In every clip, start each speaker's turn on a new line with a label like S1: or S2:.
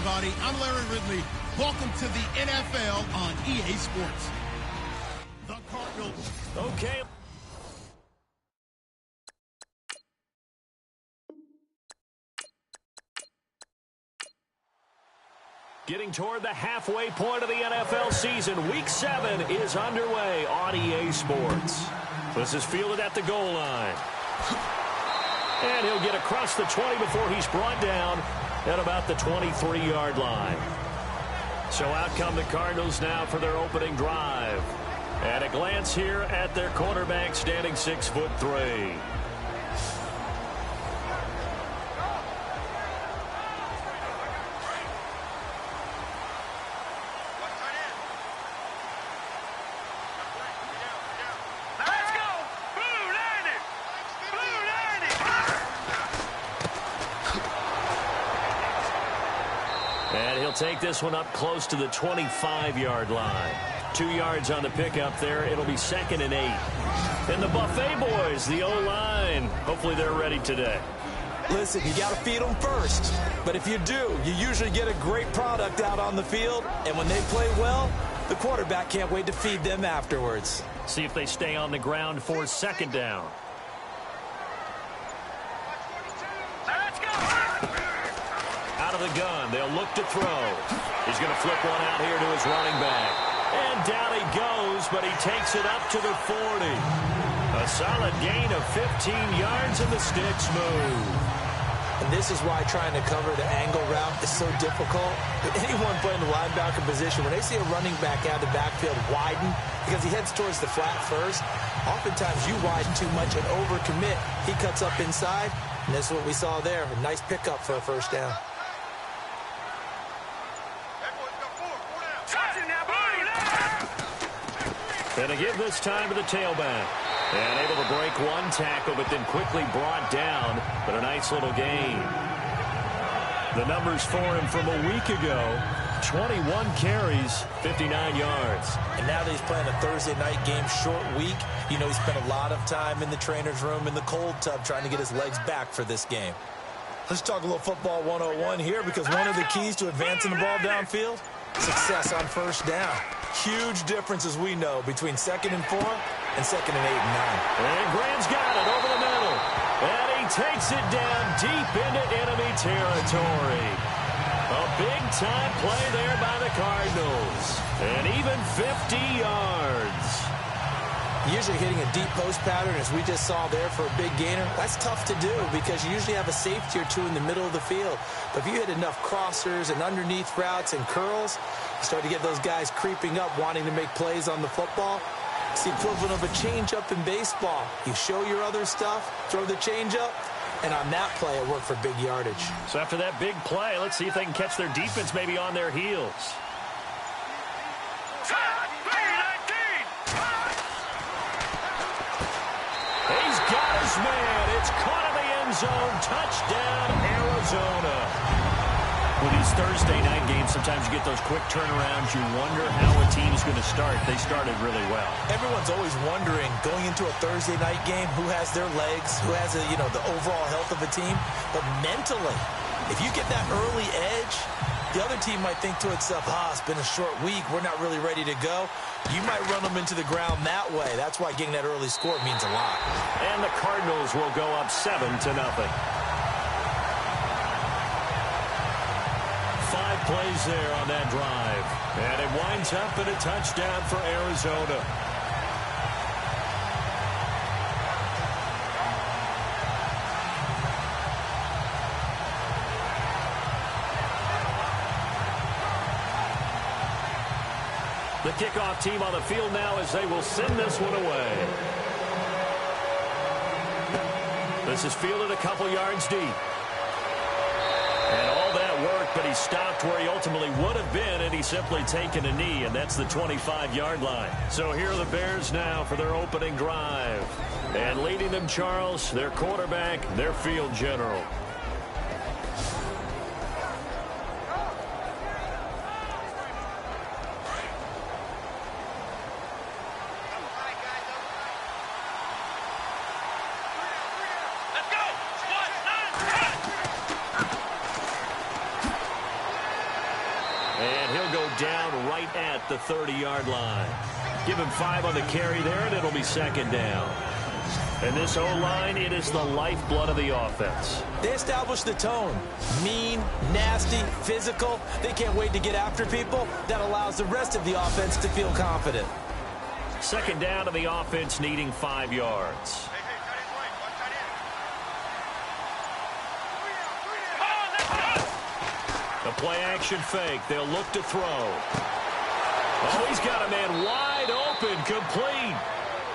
S1: everybody. I'm Larry Ridley. Welcome to the NFL on EA Sports. The Cardinals.
S2: Okay. Getting toward the halfway point of the NFL season. Week 7 is underway on EA Sports. This is fielded at the goal line. And he'll get across the 20 before he's brought down at about the 23-yard line. So out come the Cardinals now for their opening drive. And a glance here at their quarterback, standing 6'3". Take this one up close to the 25-yard line. 2 yards on the pickup there. It'll be 2nd and 8. And the Buffet boys, the O-line, hopefully they're ready today.
S3: Listen, you got to feed them first. But if you do, you usually get a great product out on the field. And when they play well, the quarterback can't wait to feed them afterwards.
S2: See if they stay on the ground for 2nd down. Out of the gun, they'll look to throw. He's going to flip one out here to his running back. And down he goes, but he takes it up to the 40. A solid gain of 15 yards, and the sticks move.
S3: And this is why trying to cover the angle route is so difficult. Anyone playing the linebacker position, when they see a running back out of the backfield widen, because he heads towards the flat first, oftentimes you widen too much and overcommit. He cuts up inside, and this is what we saw there. A nice pickup for a first down.
S2: And to give this time to the tailback. And able to break one tackle, but then quickly brought down. But a nice little gain. The numbers for him from a week ago. 21 carries, 59 yards.
S3: And now that he's playing a Thursday night game, short week, you know he spent a lot of time in the trainer's room, in the cold tub, trying to get his legs back for this game. Let's talk a little football 101 here, because one of the keys to advancing the ball downfield, success on first down. Huge difference, as we know, between 2nd and 4 and 2nd and 8 and 9.
S2: And Graham's got it over the middle. And he takes it down deep into enemy territory. A big-time play there by the Cardinals. And even 50 yards.
S3: Usually hitting a deep post pattern, as we just saw there, for a big gainer, that's tough to do because you usually have a safety or two in the middle of the field. But if you hit enough crossers and underneath routes and curls, you start to get those guys creeping up, wanting to make plays on the football. It's the equivalent of a changeup in baseball. You show your other stuff, throw the changeup, and on that play, it worked for big yardage.
S2: So after that big play, let's see if they can catch their defense maybe on their heels. He's got his man. It's caught in the end zone. Touchdown, Arizona. With these Thursday night games, sometimes you get those quick turnarounds. You wonder how a team's going to start. They started really well.
S3: Everyone's always wondering, going into a Thursday night game, who has their legs, who has the overall health of a team. But mentally, if you get that early edge, the other team might think to itself, it's been a short week. We're not really ready to go. You might run them into the ground that way. That's why getting that early score means a lot.
S2: And the Cardinals will go up 7-0. 5 plays there on that drive. And it winds up in a touchdown for Arizona. The kickoff team on the field now as they will send this one away. This is fielded a couple yards deep. And all that work, but he stopped where he ultimately would have been, and he's simply taken a knee, and that's the 25-yard line. So here are the Bears now for their opening drive. And leading them, Charles, their quarterback, their field general. the 30-yard line. Give him 5 on the carry there, and it'll be second down. And this O-line, it is the lifeblood of the offense.
S3: They establish the tone. Mean, nasty, physical. They can't wait to get after people. That allows the rest of the offense to feel confident.
S2: Second down to the offense, needing 5 yards. The play-action fake. They'll look to throw. Oh, he's got a man wide open, complete.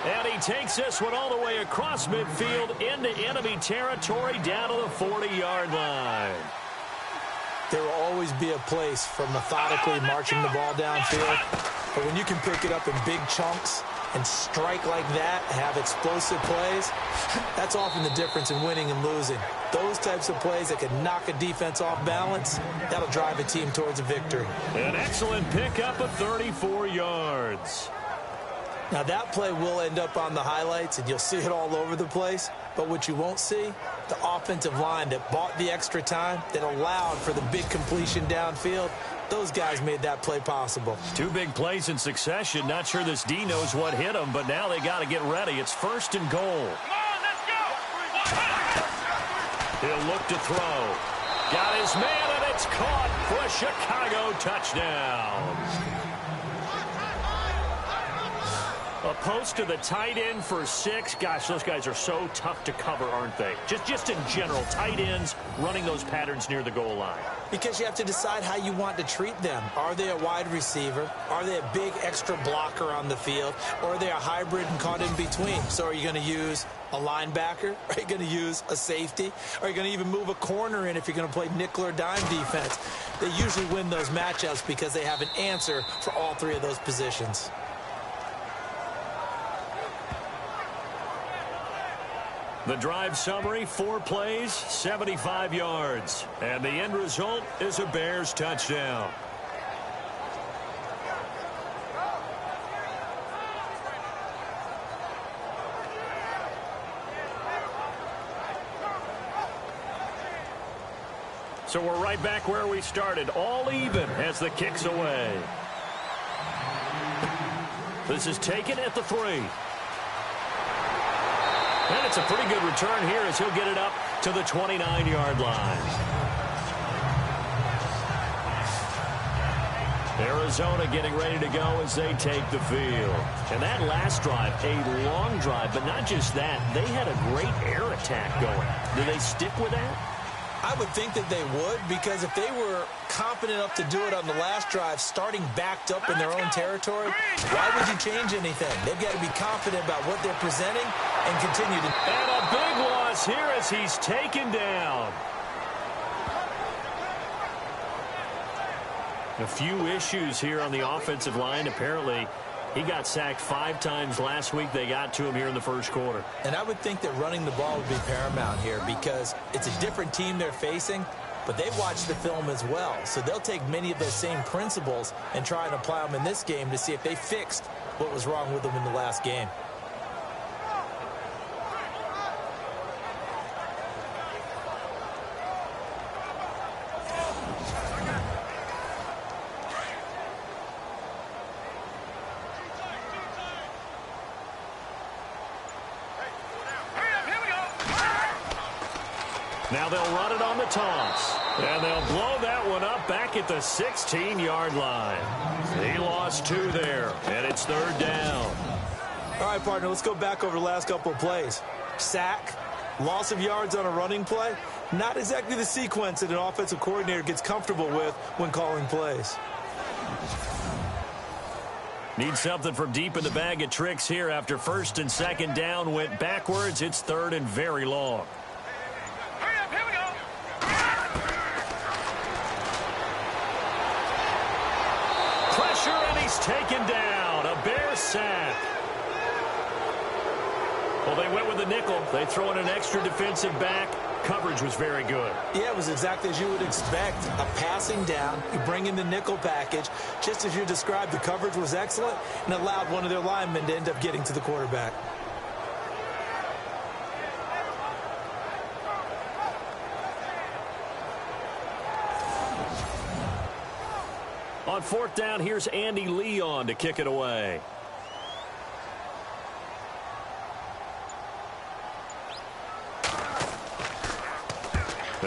S2: And he takes this one all the way across midfield into enemy territory down to the 40-yard line.
S3: There will always be a place for methodically marching the ball downfield. But when you can pick it up in big chunks and strike like that, have explosive plays, that's often the difference in winning and losing. Those types of plays that can knock a defense off balance, that'll drive a team towards a victory.
S2: An excellent pickup of 34 yards.
S3: Now, that play will end up on the highlights, and you'll see it all over the place. But what you won't see, the offensive line that bought the extra time, that allowed for the big completion downfield, those guys made that play possible.
S2: 2 big plays in succession. Not sure this D knows what hit him, but now they got to get ready. It's first and goal.
S4: Come on, let's go!
S2: He'll look to throw. Got his man, and it's caught for a Chicago touchdown. A post to the tight end for 6. Gosh, those guys are so tough to cover, aren't they? Just in general, tight ends running those patterns near the goal line.
S3: Because you have to decide how you want to treat them. Are they a wide receiver? Are they a big extra blocker on the field? Or are they a hybrid and caught in between? So are you going to use a linebacker? Are you going to use a safety? Are you going to even move a corner in if you're going to play nickel or dime defense? They usually win those matchups because they have an answer for all 3 of those positions.
S2: The drive summary, 4 plays, 75 yards. And the end result is a Bears touchdown. So we're right back where we started, all even as the kick's away. This is taken at the 3. And it's a pretty good return here as he'll get it up to the 29-yard line. Arizona getting ready to go as they take the field. And that last drive, a long drive, but not just that. They had a great air attack going. Do they stick with that?
S3: I would think that they would, because if they were confident enough to do it on the last drive, starting backed up in their own territory, why would you change anything? They've got to be confident about what they're presenting and continue to.
S2: And a big loss here as he's taken down. A few issues here on the offensive line. Apparently, he got sacked 5 times last week. They got to him here in the first quarter.
S3: And I would think that running the ball would be paramount here because it's a different team they're facing, but they've watched the film as well. So they'll take many of those same principles and try and apply them in this game to see if they fixed what was wrong with them in the last game.
S2: Now they'll run it on the toss. And they'll blow that one up back at the 16-yard line. He lost 2 there, and it's 3rd down.
S3: All right, partner, let's go back over the last couple of plays. Sack, loss of yards on a running play. Not exactly the sequence that an offensive coordinator gets comfortable with when calling plays.
S2: Need something from deep in the bag of tricks here after 1st and 2nd down went backwards. It's 3rd and very long. Pressure, and he's taken down. A Bear sack. Well, they went with the nickel. They throw in an extra defensive back. Coverage was very good.
S3: Yeah, it was exactly as you would expect. A passing down. You bring in the nickel package. Just as you described, the coverage was excellent and allowed one of their linemen to end up getting to the quarterback.
S2: On fourth down, here's Andy Leon to kick it away.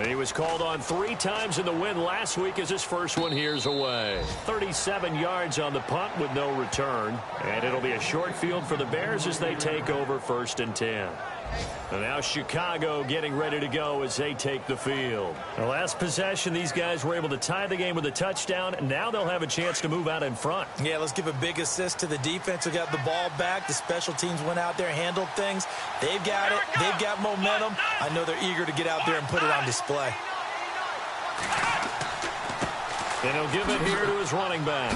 S2: He was called on 3 times in the win last week as his first one here's away. 37 yards on the punt with no return. And it'll be a short field for the Bears as they take over 1st and 10. And now Chicago getting ready to go as they take the field. The last possession, these guys were able to tie the game with a touchdown. Now they'll have a chance to move out in front.
S3: Yeah, let's give a big assist to the defense who got the ball back. The special teams went out there and handled things. They've got it. They've got momentum. I know they're eager to get out there and put it on display.
S2: And he'll give it here to his running back.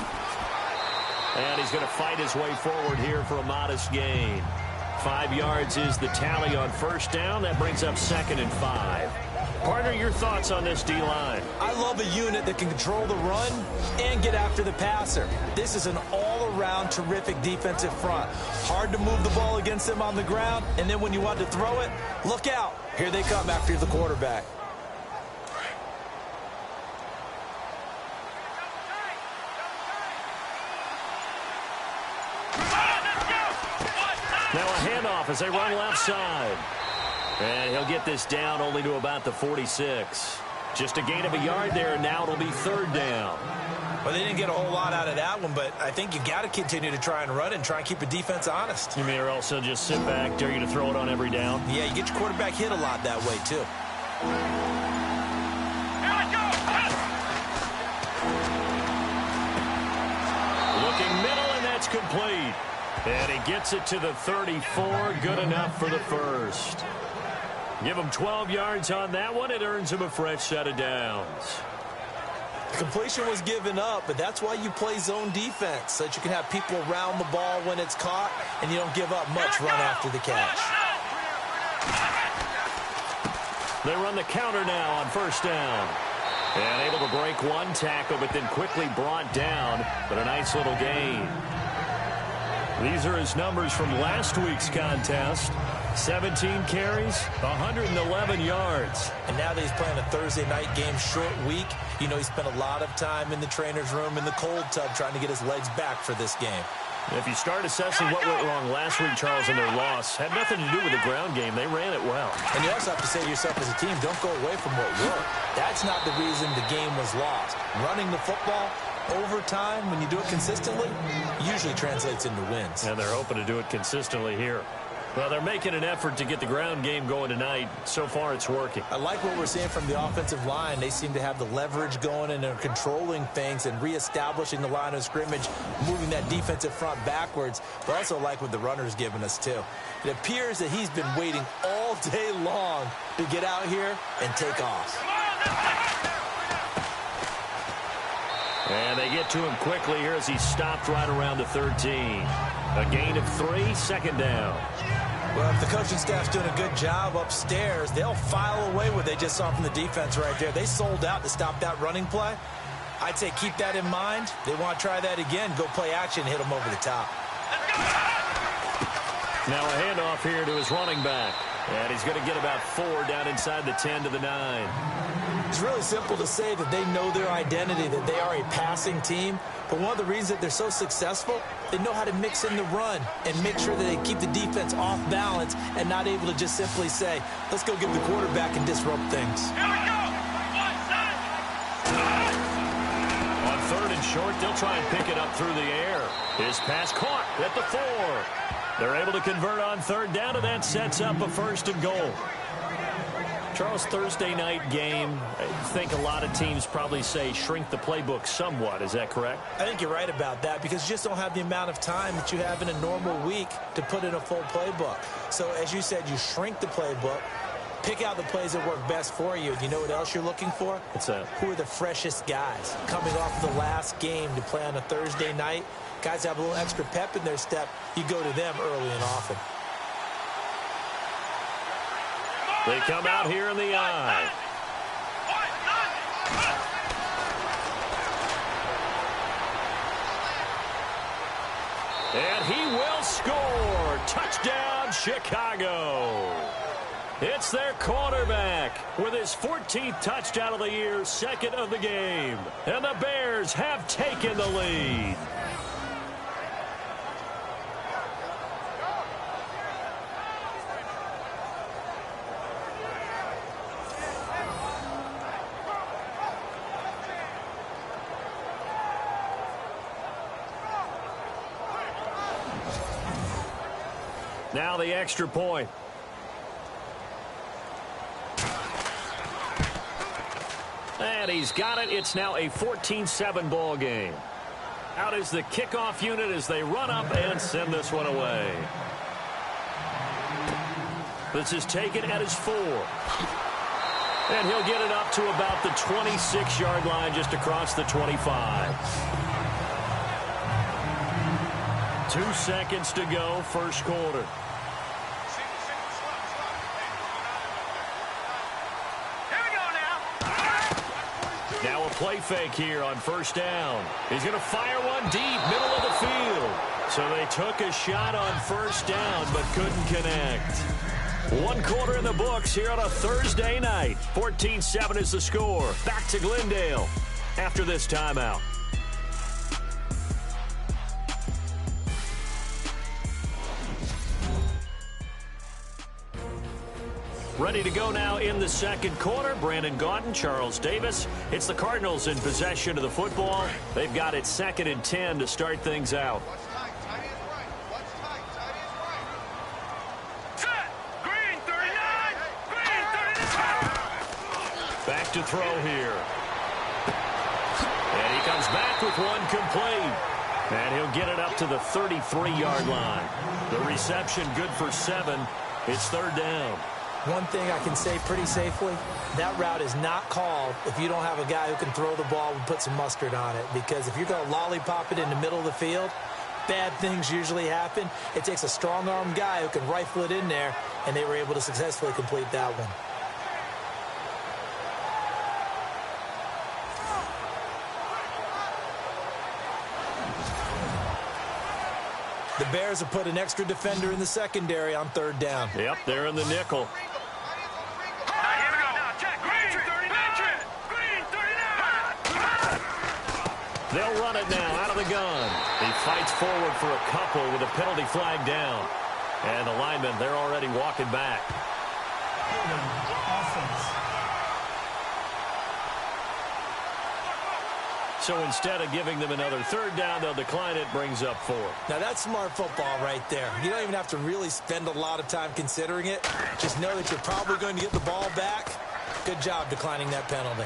S2: And he's going to fight his way forward here for a modest gain. 5 yards is the tally on first down. That brings up 2nd and 5. Partner, your thoughts on this D-line?
S3: I love a unit that can control the run and get after the passer. This is an all-around terrific defensive front. Hard to move the ball against them on the ground, and then when you want to throw it, look out. Here they come after the quarterback.
S2: Now a handoff as they run left side. And he'll get this down only to about the 46. Just a gain of a yard there, and now it'll be 3rd down.
S3: Well, they didn't get a whole lot out of that one, but I think you got to continue to try and run and try and keep the defense honest.
S2: You may also just sit back, dare you to throw it on every down?
S3: Yeah, you get your quarterback hit a lot that way, too.
S2: Looking middle, and that's complete. And he gets it to the 34. Good enough for the first. Give him 12 yards on that one. It earns him a fresh set of downs.
S3: The completion was given up, but that's why you play zone defense, so that you can have people around the ball when it's caught, and you don't give up much run after the catch.
S2: They run the counter now on first down. And able to break one tackle, but then quickly brought down. But a nice little gain. These are his numbers from last week's contest. 17 carries, 111 yards.
S3: And now that he's playing a Thursday night game, short week, you know he spent a lot of time in the trainer's room in the cold tub trying to get his legs back for this game.
S2: If you start assessing what went wrong last week, Charles, in their loss, had nothing to do with the ground game. They ran it well.
S3: And you also have to say to yourself as a team, don't go away from what worked. That's not the reason the game was lost. Running the football over time, when you do it consistently, usually translates into wins.
S2: And they're hoping to do it consistently here. Well, they're making an effort to get the ground game going tonight. So far, it's working.
S3: I like what we're seeing from the offensive line. They seem to have the leverage going, and they're controlling things and reestablishing the line of scrimmage, moving that defensive front backwards. But I also like what the runner's giving us, too. It appears that he's been waiting all day long to get out here and take off.
S2: And they get to him quickly here as he stopped right around the 13. A gain of 3, 2nd down.
S3: Well, if the coaching staff's doing a good job upstairs, they'll file away what they just saw from the defense right there. They sold out to stop that running play. I'd say keep that in mind. They want to try that again. Go play action, hit them over the top.
S2: Now a handoff here to his running back. And he's going to get about 4 down inside the 10 to the 9.
S3: It's really simple to say that they know their identity, that they are a passing team. But one of the reasons that they're so successful, they know how to mix in the run and make sure that they keep the defense off balance and not able to just simply say, let's go get the quarterback and disrupt things.
S4: Here we go.
S2: On 3rd and short, they'll try and pick it up through the air. His pass caught at the 4. They're able to convert on 3rd down, and that sets up a 1st and goal. Charles, Thursday night game, I think a lot of teams probably say shrink the playbook somewhat. Is that correct?
S3: I think you're right about that because you just don't have the amount of time that you have in a normal week to put in a full playbook. So, as you said, you shrink the playbook, pick out the plays that work best for you. You know what else you're looking for?
S2: What's that?
S3: Who are the freshest guys coming off the last game to play on a Thursday night? Guys have a little extra pep in their step. You go to them early and often.
S2: They come out here in the eye. And he will score. Touchdown, Chicago. It's their quarterback with his 14th touchdown of the year, second of the game. And the Bears have taken the lead. Now the extra point. And he's got it. It's now a 14-7 ball game. Out is the kickoff unit as they run up and send this one away. This is taken at his 4. And he'll get it up to about the 26-yard line, just across the 25. 2 seconds to go, first quarter. Now a play fake here on first down. He's going to fire one deep, middle of the field. So they took a shot on first down, but couldn't connect. 1 quarter in the books here on a Thursday night. 14-7 is the score. Back to Glendale after this timeout. Ready to go now in the second quarter. Brandon Gaudin, Charles Davis. It's the Cardinals in possession of the football. They've got it 2nd and 10 to start things out. Back to throw here. And he comes back with one complete. And he'll get it up to the 33-yard line. The reception good for 7. It's 3rd down.
S3: One thing I can say pretty safely, that route is not called if you don't have a guy who can throw the ball and put some mustard on it. Because if you're going to lollipop it in the middle of the field, bad things usually happen. It takes a strong-arm guy who can rifle it in there, and they were able to successfully complete that one. The Bears have put an extra defender in the secondary on 3rd down.
S2: Yep, they're in the nickel. They'll run it now out of the gun. He fights forward for a couple with a penalty flag down. And the linemen, they're already walking back. So instead of giving them another 3rd down, they'll decline it, brings up 4.
S3: Now that's smart football right there. You don't even have to really spend a lot of time considering it. Just know that you're probably going to get the ball back. Good job declining that penalty.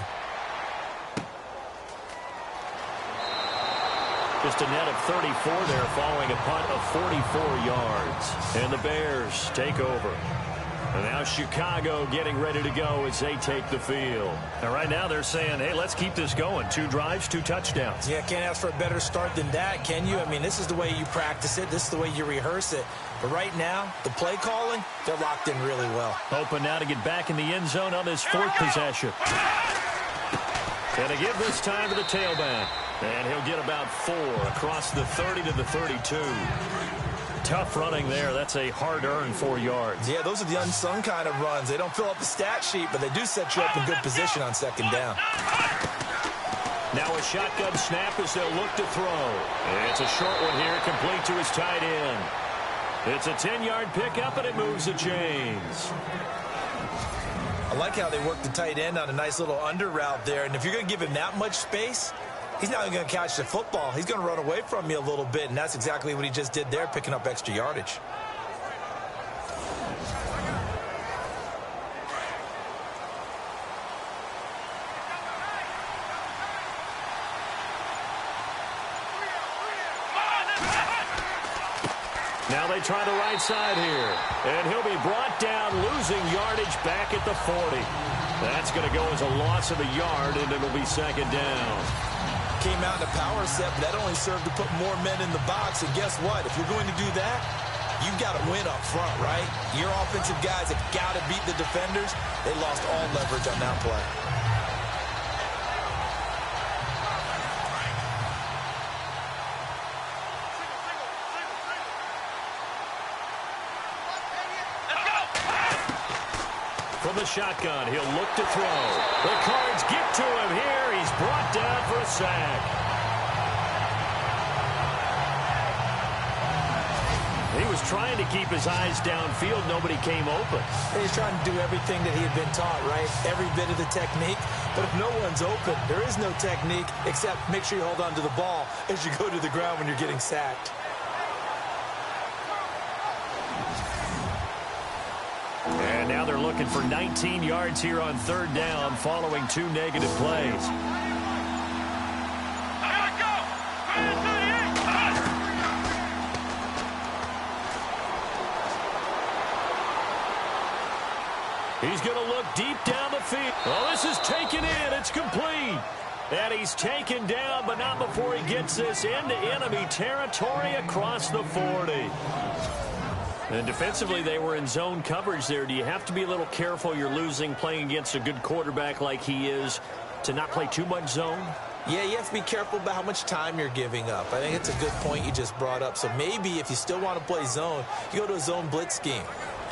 S2: Just a net of 34 there following a punt of 44 yards. And the Bears take over. And now Chicago getting ready to go as they take the field. And right now they're saying, hey, let's keep this going. 2 drives, 2 touchdowns.
S3: Yeah, can't ask for a better start than that, can you? I mean, this is the way you practice it. This is the way you rehearse it. But right now, the play calling, they're locked in really well.
S2: Hoping now to get back in the end zone on this 4th possession. And to give this time to the tailback. And he'll get about 4 across the 30 to the 32. Tough running there. That's a hard-earned 4 yards.
S3: Yeah, those are the unsung kind of runs. They don't fill up the stat sheet, but they do set you up in good position on 2nd down.
S2: Now a shotgun snap as they'll look to throw. It's a short one here, complete to his tight end. It's a 10-yard pickup, and it moves the chains.
S3: I like how they work the tight end on a nice little under route there. And if you're going to give him that much space, he's not even going to catch the football. He's going to run away from you a little bit, and that's exactly what he just did there, picking up extra yardage.
S2: Now they try the right side here. And he'll be brought down, losing yardage back at the 40. That's going to go as a loss of a yard, and it'll be 2nd down.
S3: Came out in a power set, but that only served to put more men in the box. And guess what? If you're going to do that, you've got to win up front, right? Your offensive guys have got to beat the defenders. They lost all leverage on that play.
S2: From the shotgun, he'll look to throw. The Cards get to him here. He's brought down for a sack. He was trying to keep his eyes downfield. Nobody came open.
S3: He's trying to do everything that he had been taught, right? Every bit of the technique. But if no one's open, there is no technique except make sure you hold on to the ball as you go to the ground when you're getting sacked.
S2: And now they're looking for 19 yards here on third down following 2 negative plays. He's going to look deep down the field. Oh, this is taken in. It's complete. And he's taken down, but not before he gets this into enemy territory across the 40. And defensively, they were in zone coverage there. Do you have to be a little careful? You're losing playing against a good quarterback like he is to not play too much zone?
S3: Yeah, you have to be careful about how much time you're giving up. I think it's a good point you just brought up. So maybe if you still want to play zone, you go to a zone blitz scheme.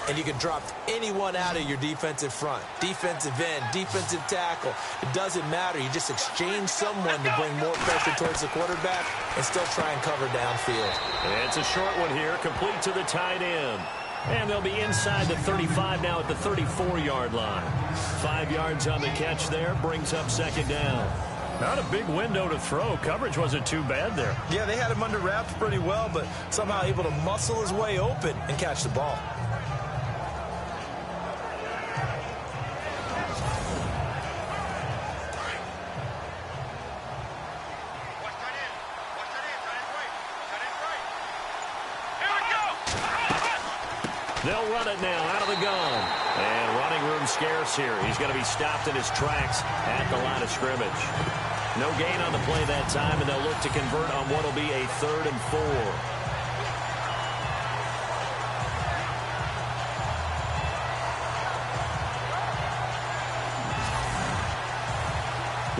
S3: And you can drop anyone out of your defensive front. Defensive end, defensive tackle. It doesn't matter. You just exchange someone to bring more pressure towards the quarterback and still try and cover downfield.
S2: And it's a short one here, complete to the tight end. And they'll be inside the 35 now at the 34-yard line. 5 yards on the catch there, brings up second down. Not a big window to throw. Coverage wasn't too bad there.
S3: Yeah, they had him under wraps pretty well, but somehow able to muscle his way open and catch the ball.
S2: They'll run it now out of the gun. And running room scarce here. He's going to be stopped in his tracks at the line of scrimmage. No gain on the play that time, and they'll look to convert on what will be a 3rd and 4.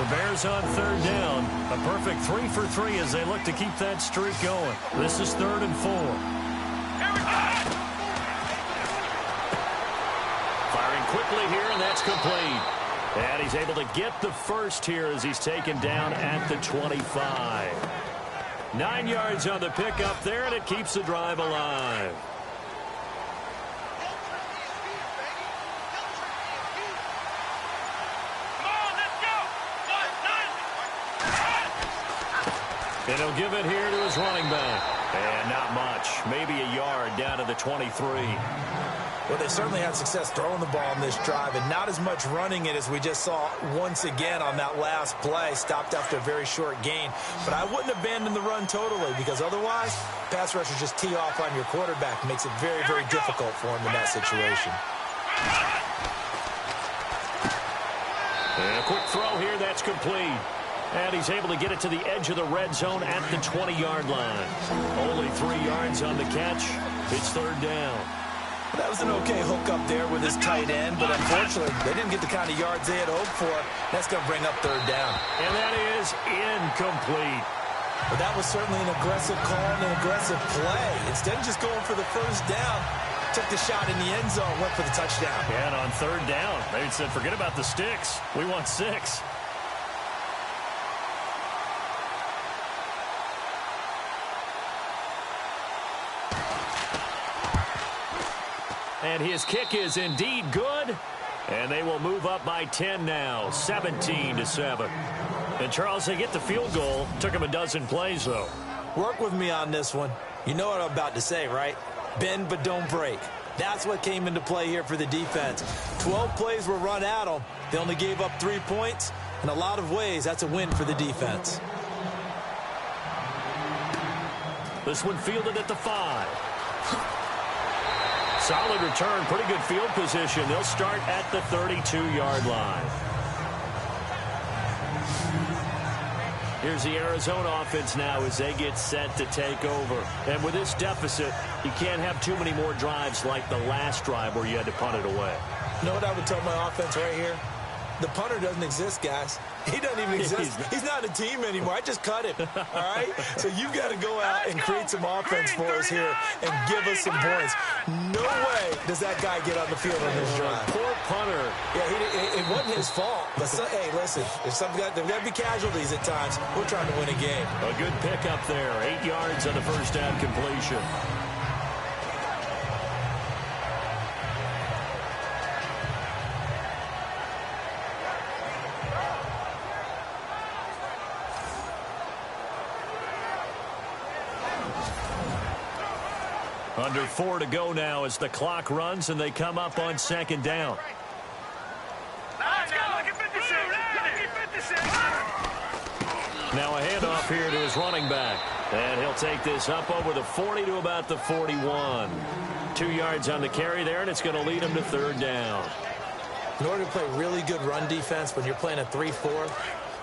S2: The Bears on third down. A perfect 3 for 3 as they look to keep that streak going. This is 3rd and 4. Firing quickly here, and that's complete. And he's able to get the first here as he's taken down at the 25. 9 yards on the pickup there, and it keeps the drive alive. And he'll give it here to his running back. And not much. Maybe a yard down to the 23.
S3: Well, they certainly had success throwing the ball in this drive and not as much running it as we just saw once again on that last play. Stopped after a very short gain. But I wouldn't abandon the run totally because otherwise, pass rushers just tee off on your quarterback. Makes it very, very difficult for him in that situation.
S2: And a quick throw here. That's complete. And he's able to get it to the edge of the red zone at the 20-yard line. Only 3 yards on the catch. It's third down.
S3: That was an okay hook up there with his tight end, but unfortunately, they didn't get the kind of yards they had hoped for. That's going to bring up third down.
S2: And that is incomplete.
S3: But that was certainly an aggressive call and an aggressive play. Instead of just going for the first down, took the shot in the end zone, went for the touchdown.
S2: And on third down, they said, forget about the sticks. We want 6. And his kick is indeed good. And they will move up by 10 now, 17-7. And, Charles, they get the field goal. Took him a dozen plays, though.
S3: Work with me on this one. You know what I'm about to say, right? Bend but don't break. That's what came into play here for the defense. 12 plays were run at them. They only gave up 3 points. In a lot of ways, that's a win for the defense.
S2: This one fielded at the 5. Solid return, pretty good field position. They'll start at the 32-yard line. Here's the Arizona offense now as they get set to take over. And with this deficit, you can't have too many more drives like the last drive where you had to punt it away.
S3: You know what I would tell my offense right here? The punter doesn't exist, guys. He doesn't even exist. He's not a team anymore. I just cut him. All right? So you've got to go out and create some offense for us here and give us some points. No way does that guy get on the field on this drive?
S2: Poor punter.
S3: Yeah, it wasn't his fault. But, hey, listen, there's got to be casualties at times. We're trying to win a game.
S2: A good pickup there. 8 yards on the first down completion. Under 4 to go now as the clock runs and they come up on second down.
S4: Let's go. Lucky 56.
S2: Now a handoff here to his running back. And he'll take this up over the 40 to about the 41. 2 yards on the carry there, and it's going to lead him to third down.
S3: In order to play really good run defense when you're playing a 3-4,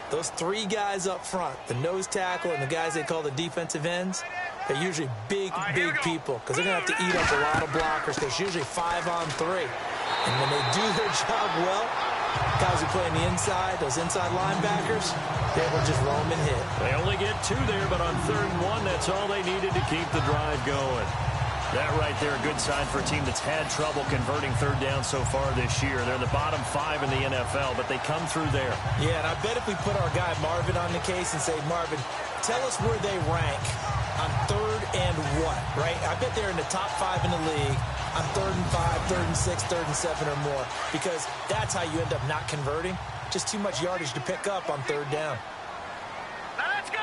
S3: those 3 guys up front, the nose tackle and the guys they call the defensive ends, they're usually big people because they're going to have to eat up a lot of blockers because it's usually 5 on 3. And when they do their job well, guys who play on the inside, those inside linebackers, they will just roam and hit.
S2: They only get 2 there, but on 3rd and 1, that's all they needed to keep the drive going. That right there, a good sign for a team that's had trouble converting third down so far this year. They're in the bottom 5 in the NFL, but they come through there.
S3: Yeah, and I bet if we put our guy Marvin on the case and say, Marvin, tell us where they rank on 3rd and what, right? I bet they're in the top 5 in the league on 3rd and 5, 3rd and 6, 3rd and 7 or more, because that's how you end up not converting. Just too much yardage to pick up on 3rd down.
S4: Let's go.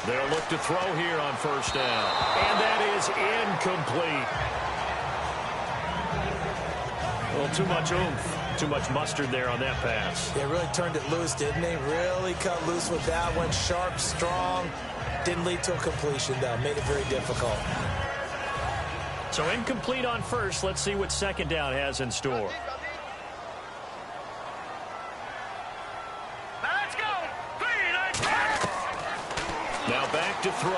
S2: They'll look to throw here on first down. And that is incomplete. A little too much oomph. Too much mustard there on that pass.
S3: They really turned it loose, didn't they? Really cut loose with that one. Sharp, strong. Didn't lead to a completion, though. Made it very difficult.
S2: So incomplete on first. Let's see what second down has in store.
S4: Let's go.
S2: Now back to throw.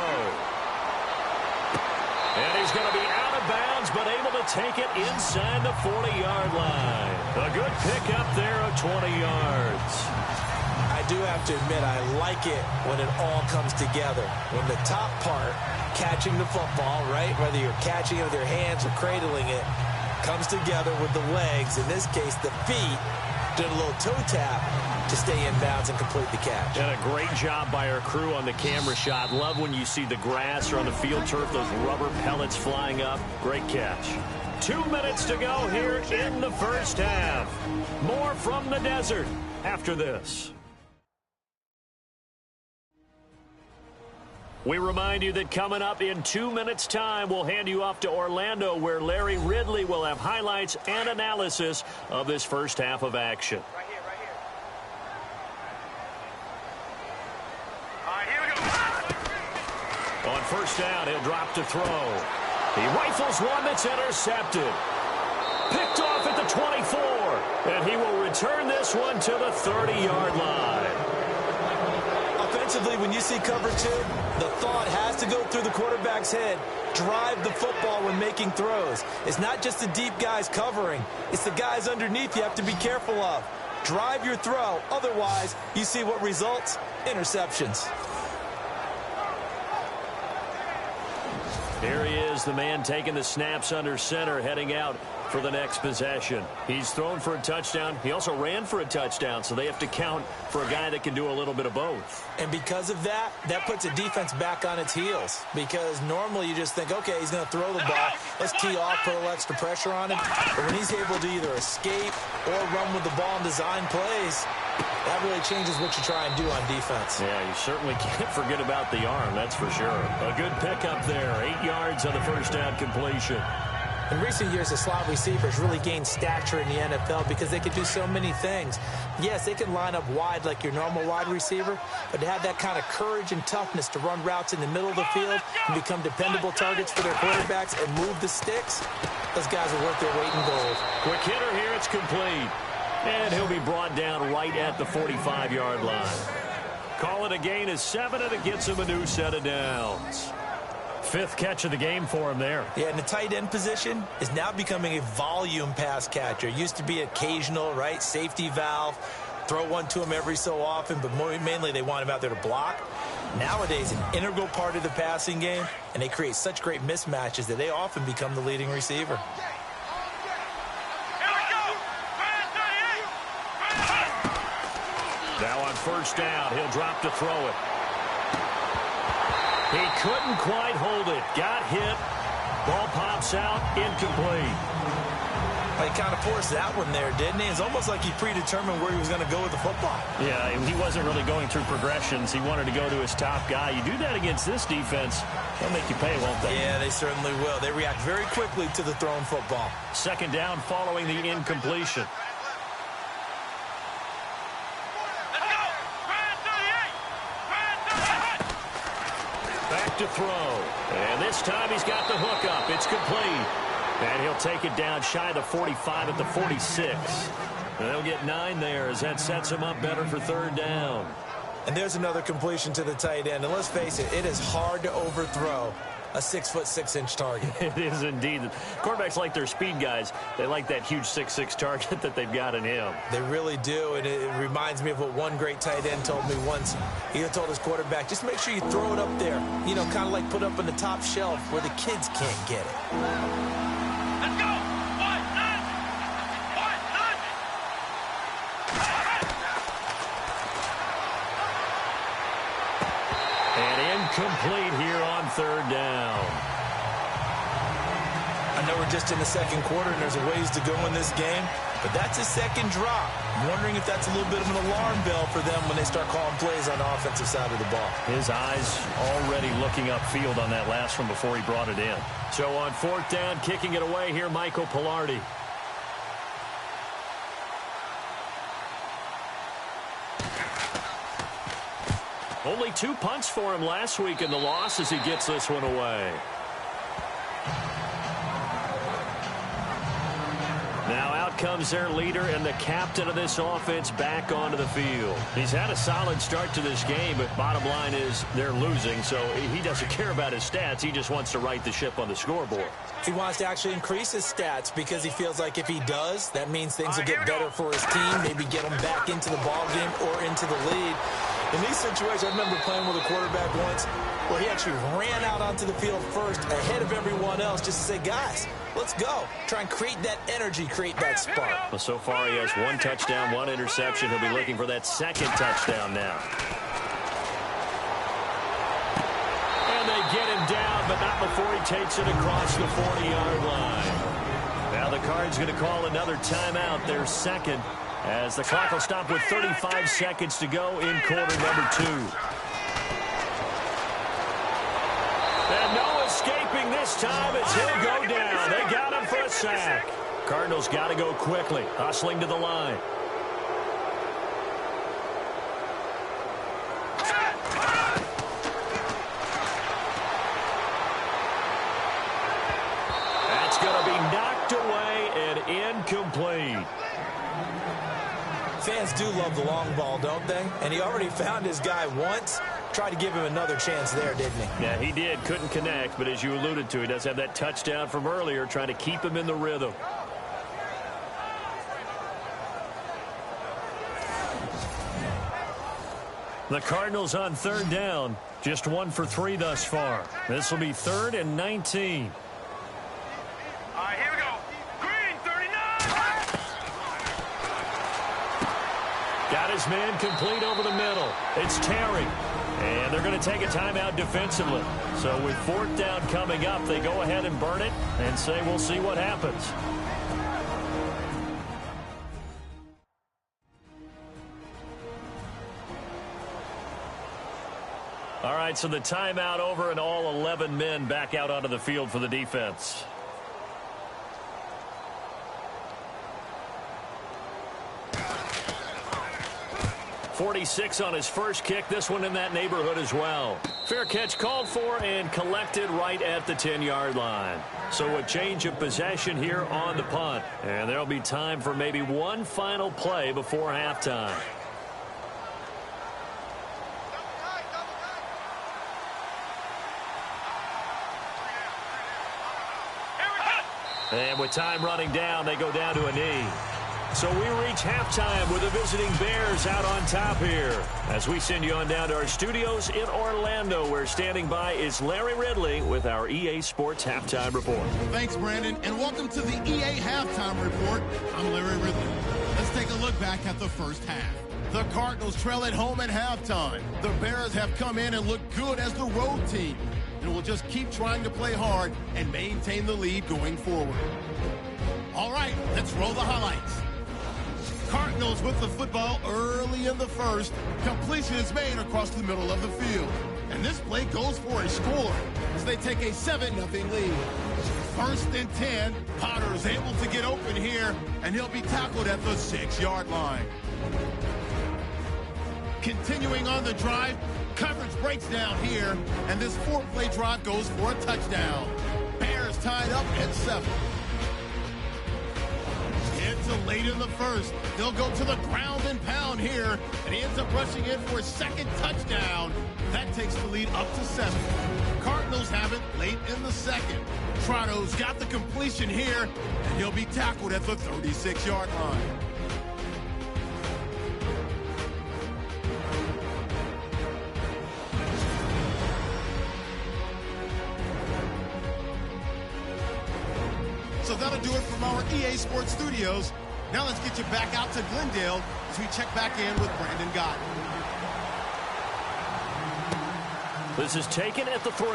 S2: And he's going to be out of bounds, but able to take it inside the 40-yard line. A good pickup there of 20 yards.
S3: I do have to admit, I like it when it all comes together. When the top part, catching the football, right, whether you're catching it with your hands or cradling it, comes together with the legs, in this case the feet, did a little toe tap to stay in bounds and complete the catch.
S2: And a great job by our crew on the camera shot. Love when you see the grass or on the field turf, those rubber pellets flying up. Great catch. 2 minutes to go here in the first half. More from the desert after this. We remind you that coming up in 2 minutes' time, we'll hand you off to Orlando, where Larry Ridley will have highlights and analysis of this first half of action.
S4: Right here. All right, here we go.
S2: On first down, he'll drop to throw. He rifles one that's intercepted. Picked off at the 24. And he will return this one to the 30-yard line.
S3: Offensively, when you see cover 2, the thought has to go through the quarterback's head. Drive the football when making throws. It's not just the deep guys covering. It's the guys underneath you have to be careful of. Drive your throw. Otherwise, you see what results? Interceptions.
S2: Here he is, the man taking the snaps under center, heading out for the next possession. He's thrown for a touchdown. He also ran for a touchdown, so they have to count for a guy that can do a little bit of both.
S3: And because of that, that puts a defense back on its heels. Because normally you just think, okay, he's going to throw the ball. Let's tee off, put a little extra pressure on him. But when he's able to either escape or run with the ball and design plays, that really changes what you try and do on defense.
S2: Yeah, you certainly can't forget about the arm, that's for sure. A good pickup there, 8 yards on the first down completion.
S3: In recent years, the slot receivers really gained stature in the NFL because they can do so many things. Yes, they can line up wide like your normal wide receiver, but to have that kind of courage and toughness to run routes in the middle of the field and become dependable targets for their quarterbacks and move the sticks, those guys are worth their weight in gold.
S2: Quick hitter here, it's complete. And he'll be brought down right at the 45-yard line. Call it a gain of 7, and it gets him a new set of downs. 5th catch of the game for him there.
S3: Yeah, and the tight end position is now becoming a volume pass catcher. Used to be occasional, right? Safety valve. Throw one to him every so often, but mainly they want him out there to block. Nowadays, an integral part of the passing game, and they create such great mismatches that they often become the leading receiver.
S2: Now on first down, he'll drop to throw it. He couldn't quite hold it. Got hit. Ball pops out, incomplete.
S3: He kind of forced that one there, didn't he? It's almost like he predetermined where he was going to go with the football.
S2: Yeah, he wasn't really going through progressions. He wanted to go to his top guy. You do that against this defense, they'll make you pay, won't they?
S3: Yeah, they certainly will. They react very quickly to the thrown football.
S2: Second down following the incompletion. Back to throw. And this time he's got the hook up. It's complete. And he'll take it down shy of the 45 at the 46. And they'll get 9 there as that sets him up better for third down.
S3: And there's another completion to the tight end. And let's face it, it is hard to overthrow a 6'6" target.
S2: It is indeed. Quarterbacks like their speed guys. They like that huge 6'6" target that they've got in him.
S3: They really do, and it reminds me of what one great tight end told me once. He told his quarterback, just make sure you throw it up there. You know, kind of like put up on the top shelf where the kids can't get it.
S4: Let's go!
S2: And incomplete here on third down.
S3: I know we're just in the second quarter and there's a ways to go in this game, but that's a second drop. I'm wondering if that's a little bit of an alarm bell for them when they start calling plays on the offensive side of the ball.
S2: His eyes already looking upfield on that last one before he brought it in. So on fourth down, kicking it away here, Michael Pilardi. Only 2 punts for him last week in the loss as he gets this one away. Now out comes their leader and the captain of this offense back onto the field. He's had a solid start to this game, but bottom line is they're losing, so he doesn't care about his stats. He just wants to right the ship on the scoreboard.
S3: He wants to actually increase his stats because he feels like if he does, that means things will get better for his team, maybe get him back into the ball game or into the lead. In these situations, I remember playing with a quarterback once where he actually ran out onto the field first ahead of everyone else just to say, guys, let's go. Try and create that energy, create that spark.
S2: Well, so far he has 1 touchdown, 1 interception. He'll be looking for that second touchdown now. And they get him down, but not before he takes it across the 40-yard line. Now the Cards going to call another timeout, their second, as the clock will stop with 35 seconds to go in quarter number 2. And no escaping this time as he'll go down. They got him for a sack. Cardinals got to go quickly, hustling to the line. That's going to be knocked away and incomplete.
S3: Fans do love the long ball, don't they? And he already found his guy once. Tried to give him another chance there, didn't he?
S2: Yeah, he did. Couldn't connect, but as you alluded to, he does have that touchdown from earlier, trying to keep him in the rhythm. The Cardinals on third down, just 1 for 3 thus far. This will be 3rd and 19.
S4: All right, here we go. Green, 39.
S2: Got his man complete over the middle. It's Terry. And they're going to take a timeout defensively. So with 4th down coming up, they go ahead and burn it and say we'll see what happens. All right, so the timeout over and all 11 men back out onto the field for the defense. .46 on his first kick. This one in that neighborhood as well. Fair catch called for and collected right at the 10-yard line. So a change of possession here on the punt. And there'll be time for maybe one final play before halftime. And with time running down, they go down to a knee. So we reach halftime with the visiting Bears out on top here. As we send you on down to our studios in Orlando, where standing by is Larry Ridley with our EA Sports Halftime Report.
S1: Thanks, Brandon, and welcome to the EA Halftime Report. I'm Larry Ridley. Let's take a look back at the first half. The Cardinals trail at home at halftime. The Bears have come in and looked good as the road team, and will just keep trying to play hard and maintain the lead going forward. All right, let's roll the highlights. Cardinals with the football early in the first. Completion is made across the middle of the field. And this play goes for a score as they take a 7-0 lead. First and 10. Potter is able to get open here, and he'll be tackled at the 6-yard line. Continuing on the drive, coverage breaks down here, and this 4-play drive goes for a touchdown. Bears tied up at 7. Into late in the first. They'll go to the ground and pound here, and he ends up rushing in for his second touchdown. That takes the lead up to 7. Cardinals have it late in the second. Trotto's got the completion here, and he'll be tackled at the 36-yard line. So that'll do it from our EA Sports Studios. Now let's get you back out to Glendale as we check back in with Brandon Gott.
S2: This is taken at the 3.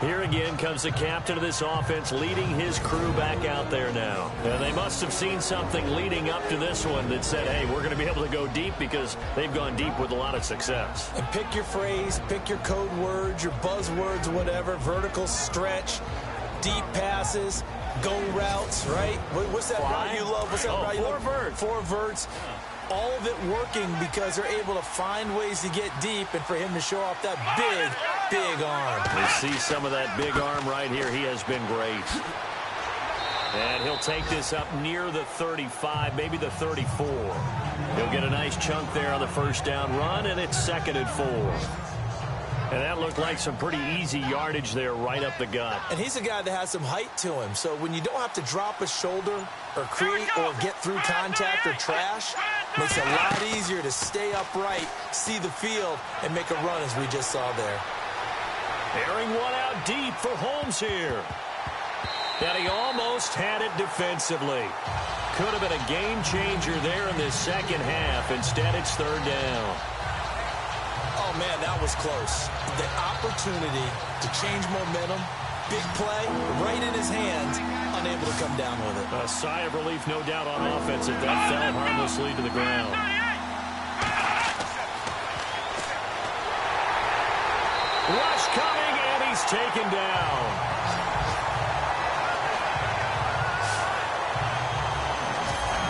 S2: Here again comes the captain of this offense, leading his crew back out there now. And they must have seen something leading up to this one that said, hey, we're going to be able to go deep, because they've gone deep with a lot of success.
S3: And pick your phrase, pick your code words, your buzzwords, whatever. Vertical stretch, deep passes, go routes, right? What's that route you love? What's that route you love?
S2: 4 verts.
S3: 4 verts. All of it working because they're able to find ways to get deep, and for him to show off that big arm.
S2: We see some of that big arm right here. He has been great. And he'll take this up near the 35, maybe the 34. He'll get a nice chunk there on the first down run, and it's 2nd and 4. And that looked like some pretty easy yardage there right up the gut.
S3: And he's a guy that has some height to him. So when you don't have to drop a shoulder or create or get through contact or trash, makes it a lot easier to stay upright, see the field, and make a run as we just saw there.
S2: Airing one out deep for Holmes here. And he almost had it defensively. Could have been a game changer there in this second half. Instead, it's 3rd down.
S3: Oh, man, that was close. The opportunity to change momentum, big play, right in his hands, unable to come down with it.
S2: A sigh of relief, no doubt, on offense as that fell harmlessly to the ground. Rush coming, and he's taken down.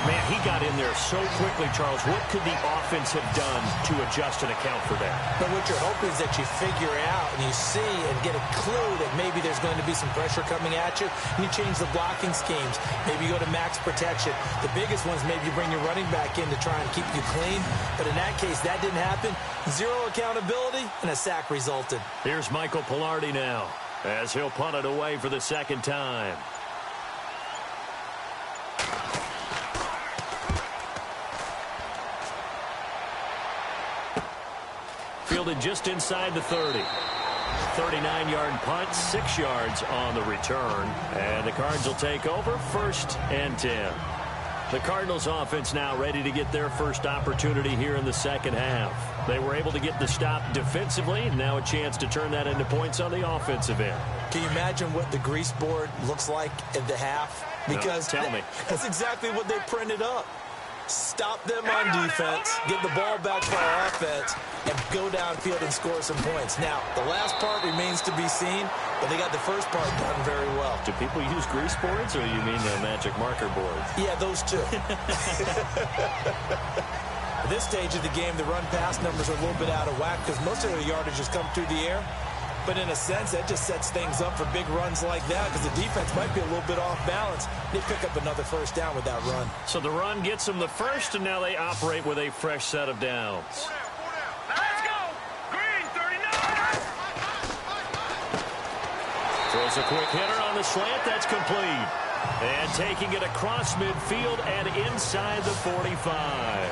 S2: Man, he got in there so quickly, Charles. What could the offense have done to adjust and account for that?
S3: But what you're hoping is that you figure out and you see and get a clue that maybe there's going to be some pressure coming at you, and you change the blocking schemes. Maybe you go to max protection. The biggest one is maybe you bring your running back in to try and keep you clean. But in that case, that didn't happen. 0 accountability, and a sack resulted.
S2: Here's Michael Pilardi now as he'll punt it away for the 2nd time. Fielded just inside the 30. 39-yard punt, 6 yards on the return. And the Cards will take over, 1st and 10. The Cardinals offense now ready to get their first opportunity here in the second half. They were able to get the stop defensively. Now a chance to turn that into points on the offensive end.
S3: Can you imagine what the grease board looks like at the half? Because
S2: no, tell me.
S3: That's exactly what they printed up. Stop them on defense, get the ball back for our offense, and go downfield and score some points. Now, the last part remains to be seen, but they got the first part done very well.
S2: Do people use grease boards, or you mean the magic marker boards?
S3: Yeah, those two. At this stage of the game, the run-pass numbers are a little bit out of whack because most of the yardage has come through the air. But in a sense, that just sets things up for big runs like that because the defense might be a little bit off balance. They pick up another first down with that run.
S2: So the run gets them the first, and now they operate with a fresh set of downs.
S4: Let's go. Green, 39.
S2: Throws a quick hitter on the slant. That's complete. And taking it across midfield and inside the 45.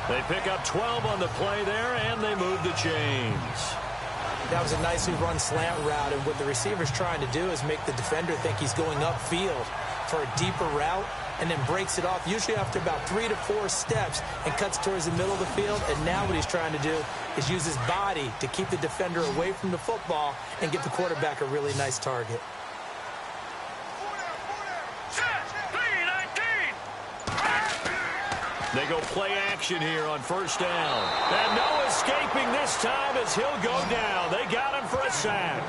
S2: They pick up 12 on the play there, and they move the chains.
S3: That was a nicely run slant route, and what the receiver's trying to do is make the defender think he's going upfield for a deeper route, and then breaks it off, usually after about 3 to 4 steps, and cuts towards the middle of the field. And now what he's trying to do is use his body to keep the defender away from the football and give the quarterback a really nice target.
S2: They go play action here on first down. And no escaping this time as he'll go down. They got him for a sack.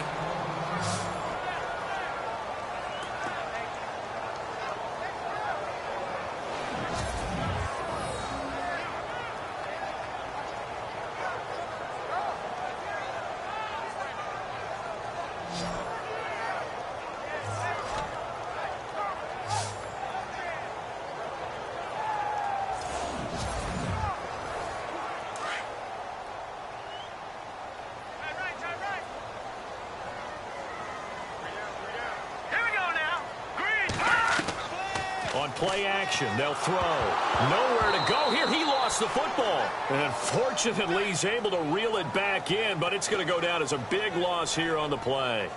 S2: On play action, they'll throw. Nowhere to go here. He lost the football. And fortunately, he's able to reel it back in, but it's going to go down as a big loss here on the play.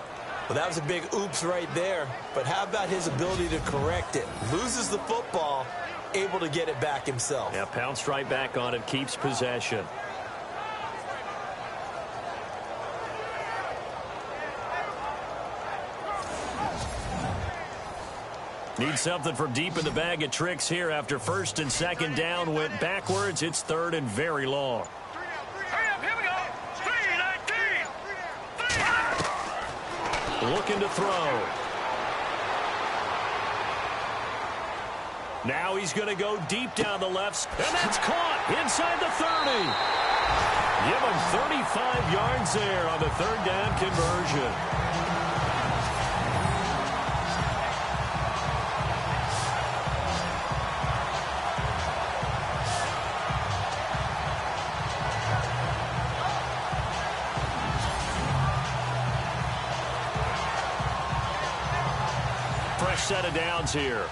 S3: Well, that was a big oops right there. But how about his ability to correct it? Loses the football, able to get it back himself.
S2: Yeah, pounced right back on it, keeps possession. Need something from deep in the bag of tricks here after first and second down went backwards. It's third and very long.
S4: Hurry up, here we go. 3-19.
S2: Looking to throw. Now he's going to go deep down the left, and that's caught inside the 30. Give him 35 yards there on the third down conversion. Fresh set of downs here.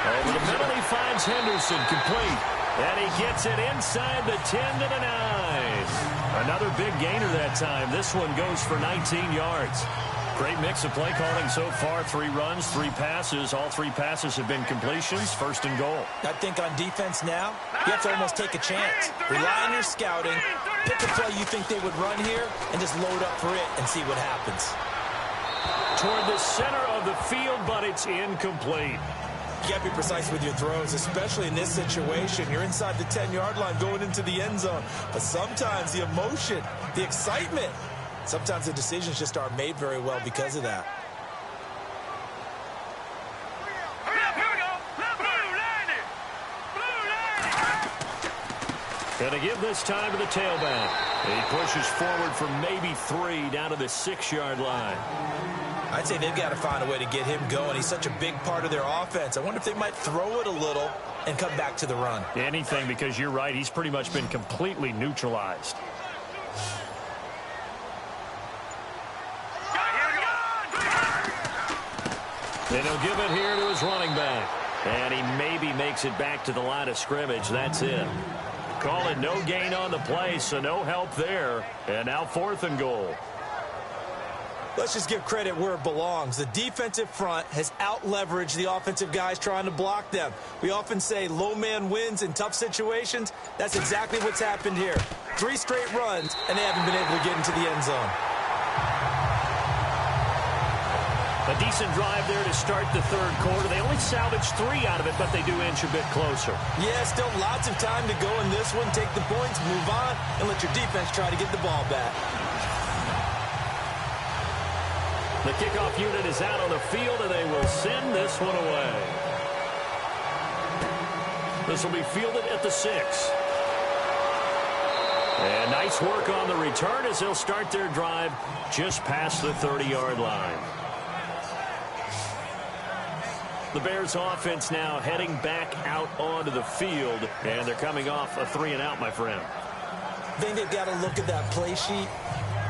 S2: Over the middle, he finds Henderson complete. And he gets it inside the 10 to the 9. Another big gainer that time. This one goes for 19 yards. Great mix of play calling so far. 3 runs, 3 passes. All 3 passes have been completions. First and goal.
S3: I think on defense now, you have to almost take a chance. Rely on your scouting. Pick a play you think they would run here and just load up for it and see what happens.
S2: Toward the center of the field, but it's incomplete.
S3: You got to be precise with your throws, especially in this situation. You're inside the 10-yard line going into the end zone. But sometimes the emotion, the excitement, sometimes the decisions just aren't made very well because of that.
S4: Hurry up, here we go. Blue line.
S2: Going to give this time to the tailback. He pushes forward for maybe 3 down to the 6-yard line.
S3: I'd say they've got to find a way to get him going. He's such a big part of their offense. I wonder if they might throw it a little and come back to the run.
S2: Anything, because you're right. He's pretty much been completely neutralized. Then he'll give it here to his running back. And he maybe makes it back to the line of scrimmage. That's it. Call it no gain on the play, so no help there. And now 4th and goal.
S3: Let's just give credit where it belongs. The defensive front has out-leveraged the offensive guys trying to block them. We often say low man wins in tough situations. That's exactly what's happened here. 3 straight runs, and they haven't been able to get into the end zone.
S2: A decent drive there to start the third quarter. They only salvaged 3 out of it, but they do inch a bit closer.
S3: Yeah, still lots of time to go in this one. Take the points, move on, and let your defense try to get the ball back.
S2: The kickoff unit is out on the field, and they will send this one away. This will be fielded at the 6. And nice work on the return as they'll start their drive just past the 30-yard line. The Bears offense now heading back out onto the field, and they're coming off a 3-and-out, my friend.
S3: I think they've got to look at that play sheet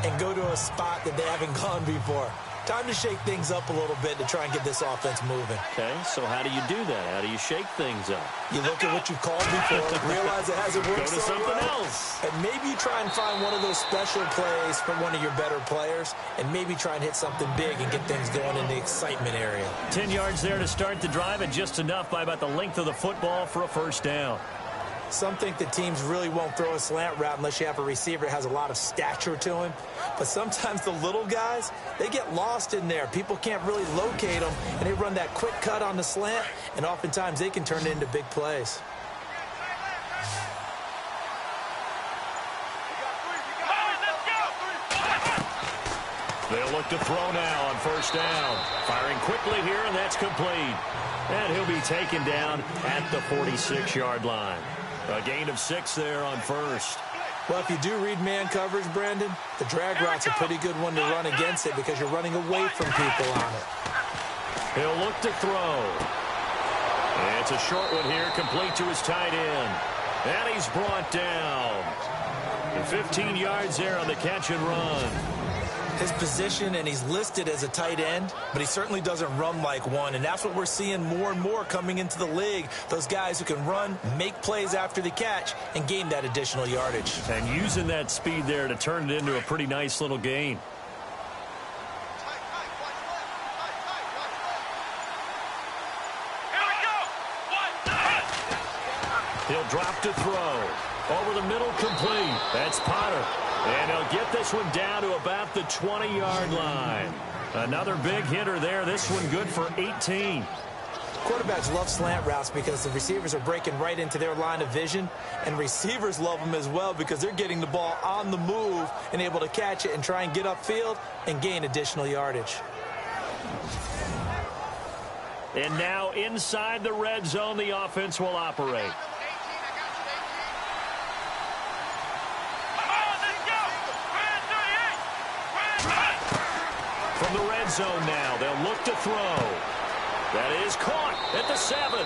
S3: and go to a spot that they haven't gone before. Time to shake things up a little bit to try and get this offense moving.
S2: Okay, so how do you do that? How do you shake things up?
S3: You look at what you've called before, realize it hasn't worked
S2: Go to
S3: so
S2: something
S3: well,
S2: else.
S3: and maybe you try and find one of those special plays from one of your better players, and maybe try and hit something big and get things going in the excitement area.
S2: 10 yards there to start the drive, and just enough by about the length of the football for a first down.
S3: Some think that teams really won't throw a slant route unless you have a receiver that has a lot of stature to him. But sometimes the little guys, they get lost in there. People can't really locate them, and they run that quick cut on the slant, and oftentimes they can turn it into big plays.
S2: They'll look to throw now on first down. Firing quickly here, and that's complete. And he'll be taken down at the 46-yard line. A gain of 6 there on first.
S3: Well, if you do read man coverage, Brandon, the drag route's a pretty good one to run against it because you're running away from people on it.
S2: He'll look to throw. And it's a short one here, complete to his tight end. And he's brought down. And 15 yards there on the catch and run.
S3: His position, and he's listed as a tight end, but he certainly doesn't run like one, and that's what we're seeing more and more coming into the league. Those guys who can run, make plays after the catch, and gain that additional yardage.
S2: And using that speed there to turn it into a pretty nice little gain. He'll drop to throw. Over the middle, complete. That's Potter. And he'll get this one down to about the 20-yard line. Another big hitter there. This one good for 18.
S3: Quarterbacks love slant routes because the receivers are breaking right into their line of vision, and receivers love them as well because they're getting the ball on the move and able to catch it and try and get upfield and gain additional yardage.
S2: And now inside the red zone, the offense will operate. From the red zone now, they'll look to throw. That is caught at the 7.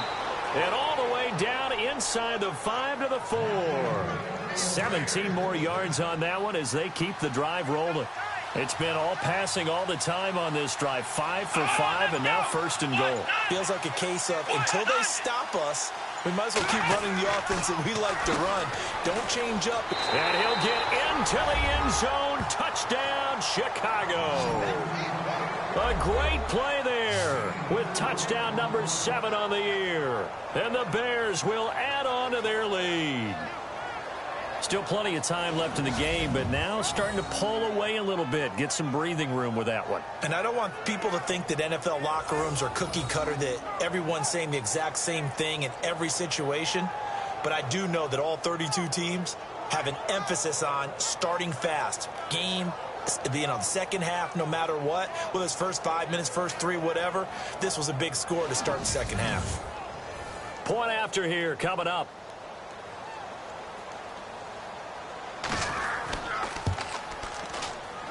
S2: And all the way down inside the 5 to the 4. 17 more yards on that one as they keep the drive rolling. It's been all passing all the time on this drive. 5 for 5, and now first and goal.
S3: Feels like a case of until they stop us, we might as well keep running the offense that we like to run. Don't change up.
S2: And he'll get into the end zone. Touchdown, Chicago. A great play there with touchdown number 7 on the year. And the Bears will add on to their lead. Still plenty of time left in the game, but now starting to pull away a little bit. Get some breathing room with that one.
S3: And I don't want people to think that NFL locker rooms are cookie cutter, that everyone's saying the exact same thing in every situation. But I do know that all 32 teams have an emphasis on starting fast. Game, the second half, no matter what. Whether it's first 5 minutes, first 3, whatever. This was a big score to start the second half.
S2: Point after here coming up.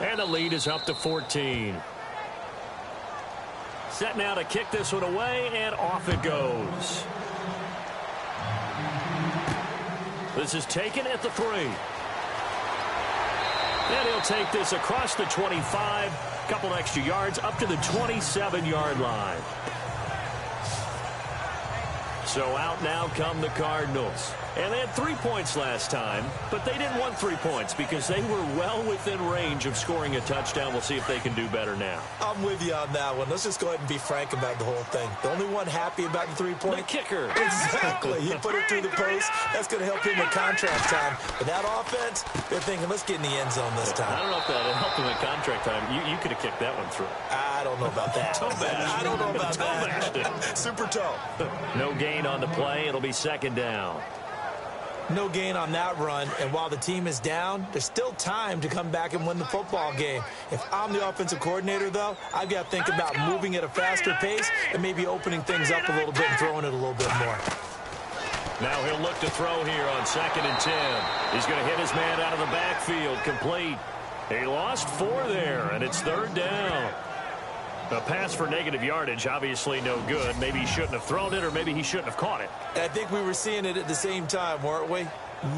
S2: And the lead is up to 14. Set now to kick this one away, and off it goes. This is taken at the 3. And he'll take this across the 25. Couple extra yards up to the 27-yard line. So out now come the Cardinals. And they had 3 points last time, but they didn't want 3 points because they were well within range of scoring a touchdown. We'll see if they can do better now.
S3: I'm with you on that one. Let's just go ahead and be frank about the whole thing. The only one happy about the 3-point?
S2: The kicker.
S3: Exactly. You put it through the post. That's going to help him with contract time. But that offense, they're thinking, let's get in the end zone this time.
S2: I don't know if that helped him at contract time. You could have kicked that one through.
S3: I don't know about that.
S2: Toe bash.
S3: I don't know about
S2: that.
S3: Super toe.
S2: No gain on the play. It'll be second down.
S3: No gain on that run, and while the team is down, there's still time to come back and win the football game. If I'm the offensive coordinator, though, I've got to think about moving at a faster pace and maybe opening things up a little bit and throwing it a little bit more.
S2: Now he'll look to throw here on 2nd and 10. He's going to hit his man out of the backfield, complete. He lost 4 there, and it's 3rd down. A pass for negative yardage, obviously no good. Maybe he shouldn't have thrown it, or maybe he shouldn't have caught it.
S3: I think we were seeing it at the same time, weren't we?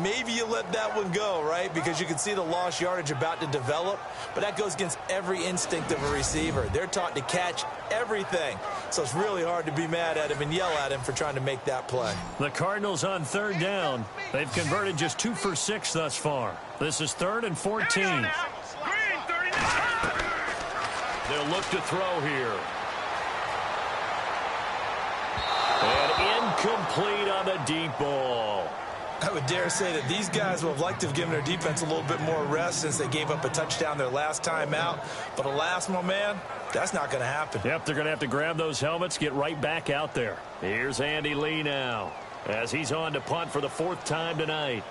S3: Maybe you let that one go, right? Because you can see the lost yardage about to develop. But that goes against every instinct of a receiver. They're taught to catch everything. So it's really hard to be mad at him and yell at him for trying to make that play.
S2: The Cardinals on third down. They've converted just 2 for 6 thus far. This is 3rd and 14. They'll look to throw here. And incomplete on the deep ball.
S3: I would dare say that these guys would have liked to have given their defense a little bit more rest since they gave up a touchdown their last time out. But alas, my man, that's not going to happen.
S2: Yep, they're going to have to grab those helmets, get right back out there. Here's Andy Lee now as he's on to punt for the 4th time tonight.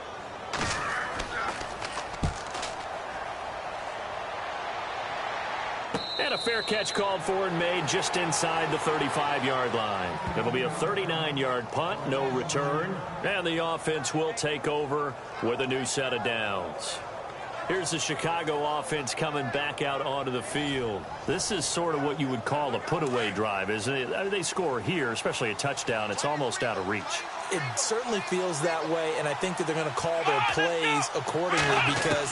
S2: And a fair catch called for and made just inside the 35-yard line. It'll be a 39-yard punt, no return. And the offense will take over with a new set of downs. Here's the Chicago offense coming back out onto the field. This is sort of what you would call a put-away drive, isn't it? I mean, they score here, especially a touchdown. It's almost out of reach.
S3: It certainly feels that way, and I think that they're going to call their plays accordingly because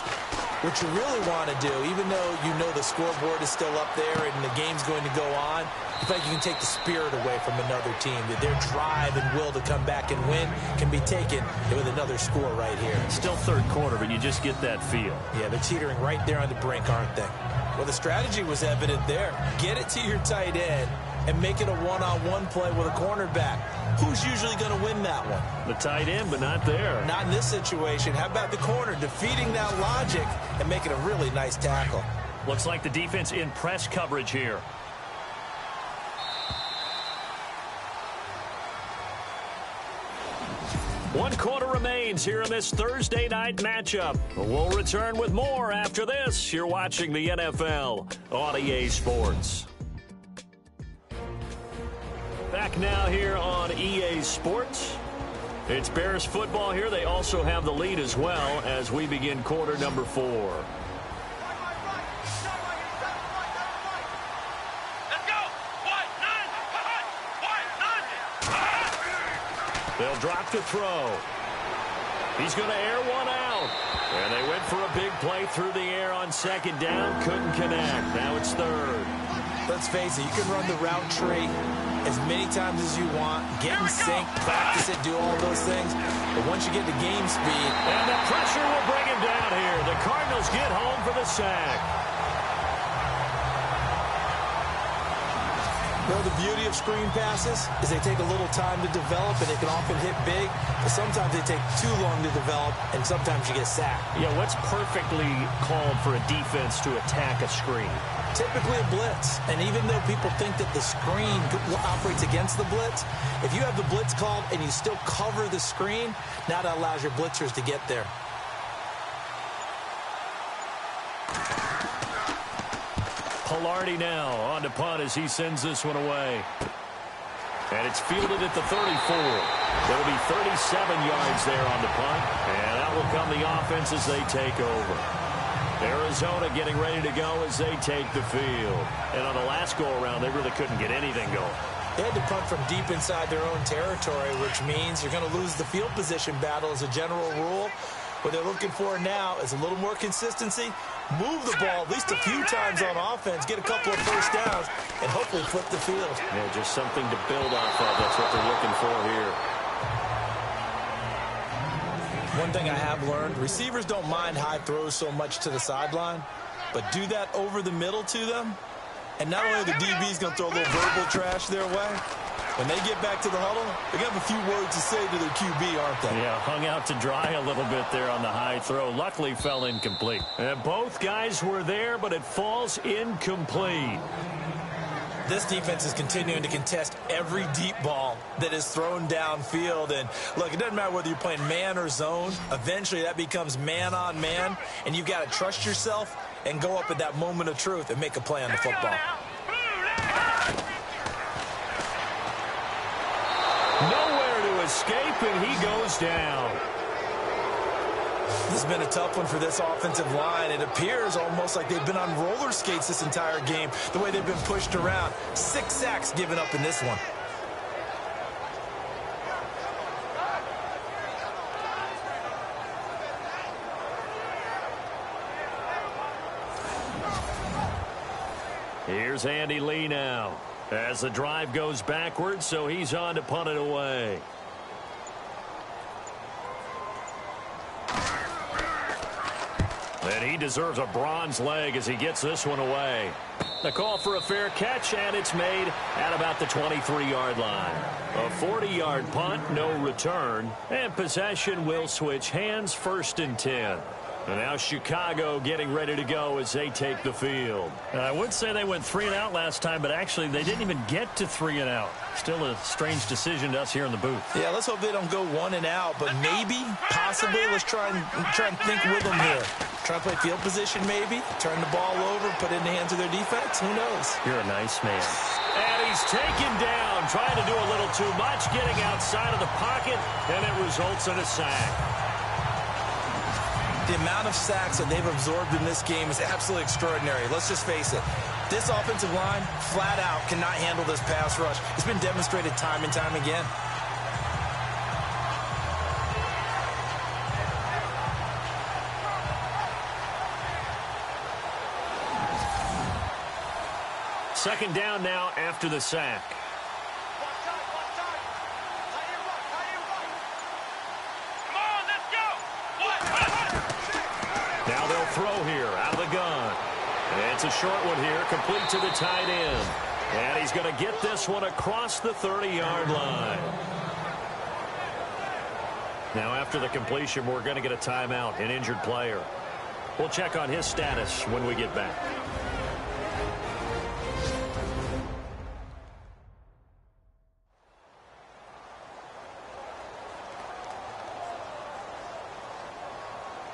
S3: what you really want to do, even though you know the scoreboard is still up there and the game's going to go on, you feel like you can take the spirit away from another team, that their drive and will to come back and win can be taken with another score right here.
S2: Still third quarter, but you just get that feel.
S3: Yeah, they're teetering right there on the brink, aren't they? Well, the strategy was evident there. Get it to your tight end and make it a one-on-one play with a cornerback. Who's usually going to win that one?
S2: The tight end, but not there.
S3: Not in this situation. How about the corner defeating that logic and making a really nice tackle?
S2: Looks like the defense in press coverage here. One quarter remains here in this Thursday night matchup. We'll return with more after this. You're watching the NFL on EA Sports. Back now here on EA Sports. It's Bears football here. They also have the lead as well as we begin quarter number 4. They'll drop to throw. He's going to air one out. And they went for a big play through the air on 2nd down. Couldn't connect. Now it's 3rd.
S3: Let's face it, you can run the route tree as many times as you want, get in sync, practice it, do all those things. But once you get to game speed...
S2: And the pressure will bring him down here. The Cardinals get home for the sack.
S3: Well, the beauty of screen passes is they take a little time to develop, and they can often hit big, but sometimes they take too long to develop, and sometimes you get sacked.
S2: Yeah, what's perfectly called for a defense to attack a screen?
S3: Typically a blitz, and even though people think that the screen operates against the blitz, if you have the blitz called and you still cover the screen, now that allows your blitzers to get there.
S2: Pilardi now on to punt as he sends this one away. And it's fielded at the 34. There'll be 37 yards there on the punt, and that will come the offense as they take over. Arizona getting ready to go as they take the field. And on the last go-around, they really couldn't get anything going.
S3: They had to punt from deep inside their own territory, which means you're going to lose the field position battle as a general rule. What they're looking for now is a little more consistency, move the ball at least a few times on offense, get a couple of first downs, and hopefully flip the field.
S2: Yeah, just something to build off of. That's what they're looking for here.
S3: One thing I have learned, receivers don't mind high throws so much to the sideline, but do that over the middle to them, and not only are the DBs going to throw a little verbal trash their way, when they get back to the huddle, they're going to have a few words to say to their QB, aren't they?
S2: Yeah, hung out to dry a little bit there on the high throw. Luckily fell incomplete. And both guys were there, but it falls incomplete.
S3: This defense is continuing to contest every deep ball that is thrown downfield. And, look, it doesn't matter whether you're playing man or zone. Eventually, that becomes man-on-man, and you've got to trust yourself and go up at that moment of truth and make a play on the football.
S2: Nowhere to escape, and he goes down.
S3: This has been a tough one for this offensive line. It appears almost like they've been on roller skates this entire game, the way they've been pushed around. 6 sacks given up in this one.
S2: Here's Andy Lee now as the drive goes backwards, so he's on to punt it away. And he deserves a bronze leg as he gets this one away. The call for a fair catch, and it's made at about the 23-yard line. A 40-yard punt, no return, and possession will switch hands, 1st and 10. And now Chicago getting ready to go as they take the field.
S5: I would say they went 3 and out last time, but actually they didn't even get to 3 and out. Still a strange decision to us here in the booth.
S3: Yeah, let's hope they don't go 1 and out, but maybe, possibly, let's try and think with them here. Try and play field position maybe, turn the ball over, put it in the hands of their defense. Who knows?
S5: You're a nice man.
S2: And he's taken down, trying to do a little too much, getting outside of the pocket, and it results in a sack.
S3: The amount of sacks that they've absorbed in this game is absolutely extraordinary. Let's just face it. This offensive line, flat out, cannot handle this pass rush. It's been demonstrated time and time again.
S2: Second down now after the sack. Now they'll throw here out of the gun. And it's a short one here, complete to the tight end. And he's going to get this one across the 30-yard line. Now after the completion, we're going to get a timeout, an injured player. We'll check on his status when we get back.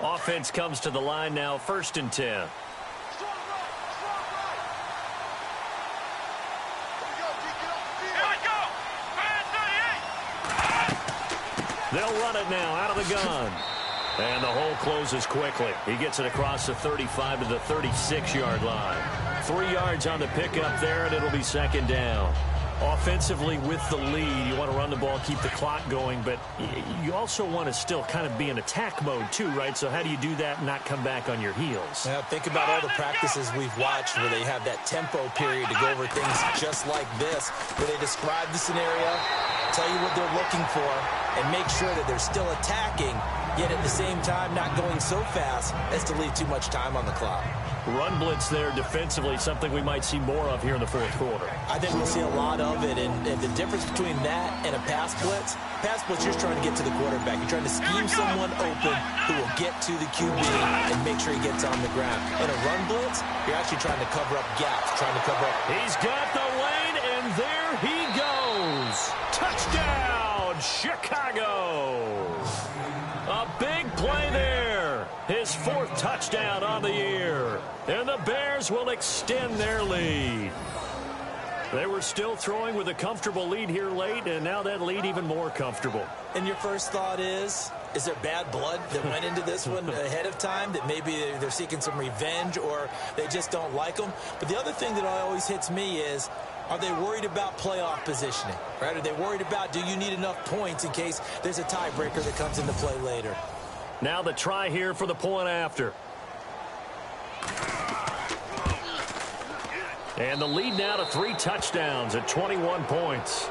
S2: Offense comes to the line now, 1st and 10. They'll run it now out of the gun. And the hole closes quickly. He gets it across the 35 to the 36-yard line. 3 yards on the pickup there, and it'll be 2nd down. Offensively with the lead, you want to run the ball, keep the clock going, but you also want to still kind of be in attack mode too, right? So how do you do that and not come back on your heels?
S3: Yeah, think about all the practices we've watched where they have that tempo period to go over things just like this, where they describe the scenario, tell you what they're looking for, and make sure that they're still attacking, yet at the same time not going so fast as to leave too much time on the clock.
S2: Run blitz there defensively, something we might see more of here in the 4th quarter.
S3: I think we'll see a lot of it, and the difference between that and a pass blitz, you're just trying to get to the quarterback. You're trying to scheme someone open who will get to the QB and make sure he gets on the ground. In a run blitz, you're actually trying to cover up gaps, trying to cover up.
S2: He's got the lane, and there he goes. Touchdown, Chicago. A big play there. His 4th touchdown on the year. And the Bears will extend their lead. They were still throwing with a comfortable lead here late, and now that lead even more comfortable.
S3: And your first thought is there bad blood that went into this one ahead of time, that maybe they're seeking some revenge or they just don't like them? But the other thing that always hits me is, are they worried about playoff positioning? Right? Are they worried about, do you need enough points in case there's a tiebreaker that comes into play later?
S2: Now the try here for the point after. And the lead now to 3 touchdowns at 21 points.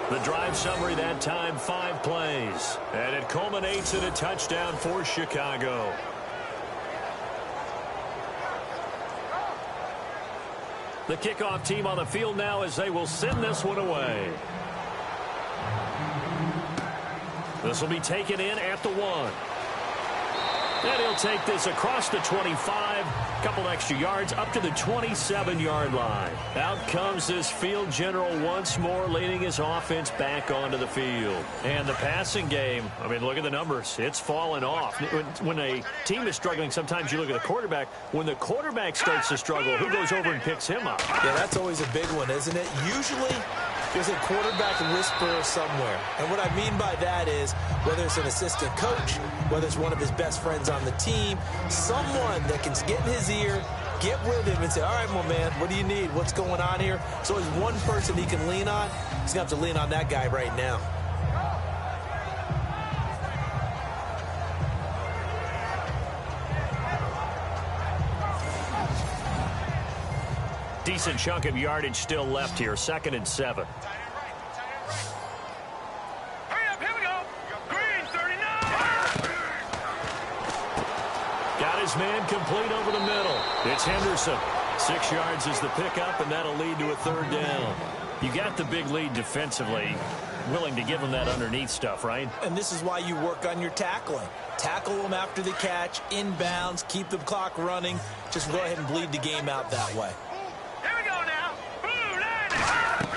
S2: The drive summary that time, 5 plays. And it culminates in a touchdown for Chicago. The kickoff team on the field now as they will send this one away. This will be taken in at the 1. And he'll take this across the 25, couple extra yards up to the 27-yard line. Out comes this field general once more, leading his offense back onto the field. And the passing game, I mean, look at the numbers. It's fallen off. When a team is struggling, sometimes you look at the quarterback. When the quarterback starts to struggle, who goes over and picks him up?
S3: Yeah, that's always a big one, isn't it? Usually There's a quarterback whisperer somewhere. And what I mean by that is, whether it's an assistant coach, whether it's one of his best friends on the team, someone that can get in his ear, get with him and say, all right, my man, what do you need? What's going on here? So there's one person he can lean on. He's going to have to lean on that guy right now.
S2: Decent chunk of yardage still left here. 2nd and 7.
S4: Hurry up, here we go. Green, 39.
S2: Got his man complete over the middle. It's Henderson. 6 yards is the pickup, and that'll lead to a 3rd down. You got the big lead defensively. Willing to give him that underneath stuff, right?
S3: And this is why you work on your tackling. Tackle them after the catch, inbounds, keep the clock running. Just go ahead and bleed the game out that way.
S4: Here we go now. Blue line.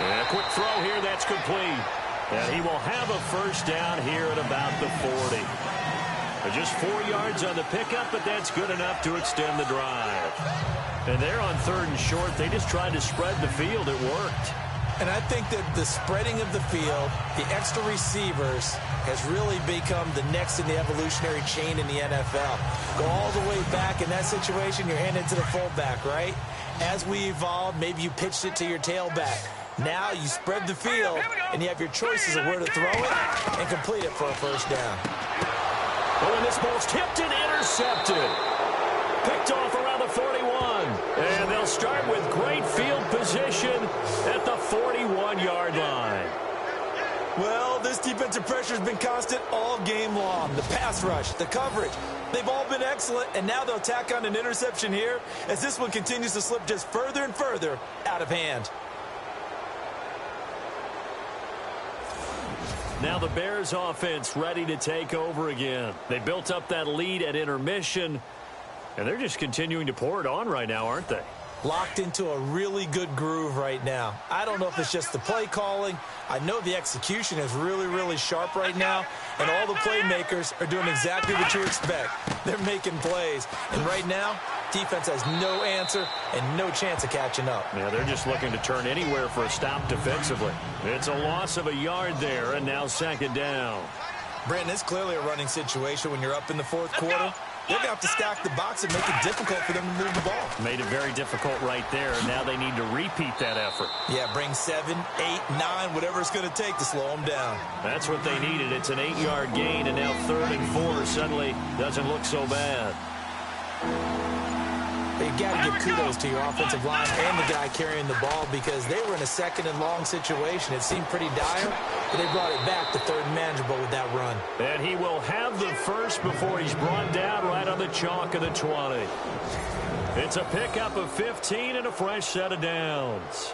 S2: And a quick throw here, that's complete. And he will have a 1st down here at about the 40. Just 4 yards on the pickup, but that's good enough to extend the drive. And they're on 3rd and short. They just tried to spread the field. It worked.
S3: And I think that the spreading of the field, the extra receivers, has really become the next in the evolutionary chain in the NFL. Go all the way back in that situation, you're handed to the fullback, right? As we evolve, maybe you pitched it to your tailback. Now you spread the field, and you have your choices of where to throw it and complete it for a 1st down.
S2: Oh, and this ball's tipped and intercepted. Picked off around the 41. And they'll start with great field position at the 41-yard line.
S3: Well, this defensive pressure has been constant all game long. The pass rush, the coverage, they've all been excellent, and now they'll tack on an interception here as this one continues to slip just further and further out of hand.
S2: Now the Bears offense ready to take over again. They built up that lead at intermission, and they're just continuing to pour it on right now, aren't they?
S3: Locked into a really good groove right now. I don't know if it's just the play calling. I know the execution is really, really sharp right now, and all the playmakers are doing exactly what you expect. They're making plays, and right now, defense has no answer and no chance of catching up.
S2: Yeah, they're just looking to turn anywhere for a stop defensively. It's a loss of a yard there, and now 2nd down.
S3: Brandon, it's clearly a running situation when you're up in the 4th quarter. They're going to have to stack the box and make it difficult for them to move the ball.
S2: Made it very difficult right there. Now they need to repeat that effort.
S3: Yeah, bring 7, 8, 9, whatever it's going to take to slow them down.
S2: That's what they needed. It's an 8-yard gain, and now 3rd and 4 suddenly doesn't look so bad.
S3: You've got to give kudos to your offensive line and the guy carrying the ball because they were in a 2nd and long situation. It seemed pretty dire, but they brought it back to 3rd and manageable with that run.
S2: And he will have the 1st before he's brought down right on the chalk of the 20. It's a pickup of 15 and a fresh set of downs.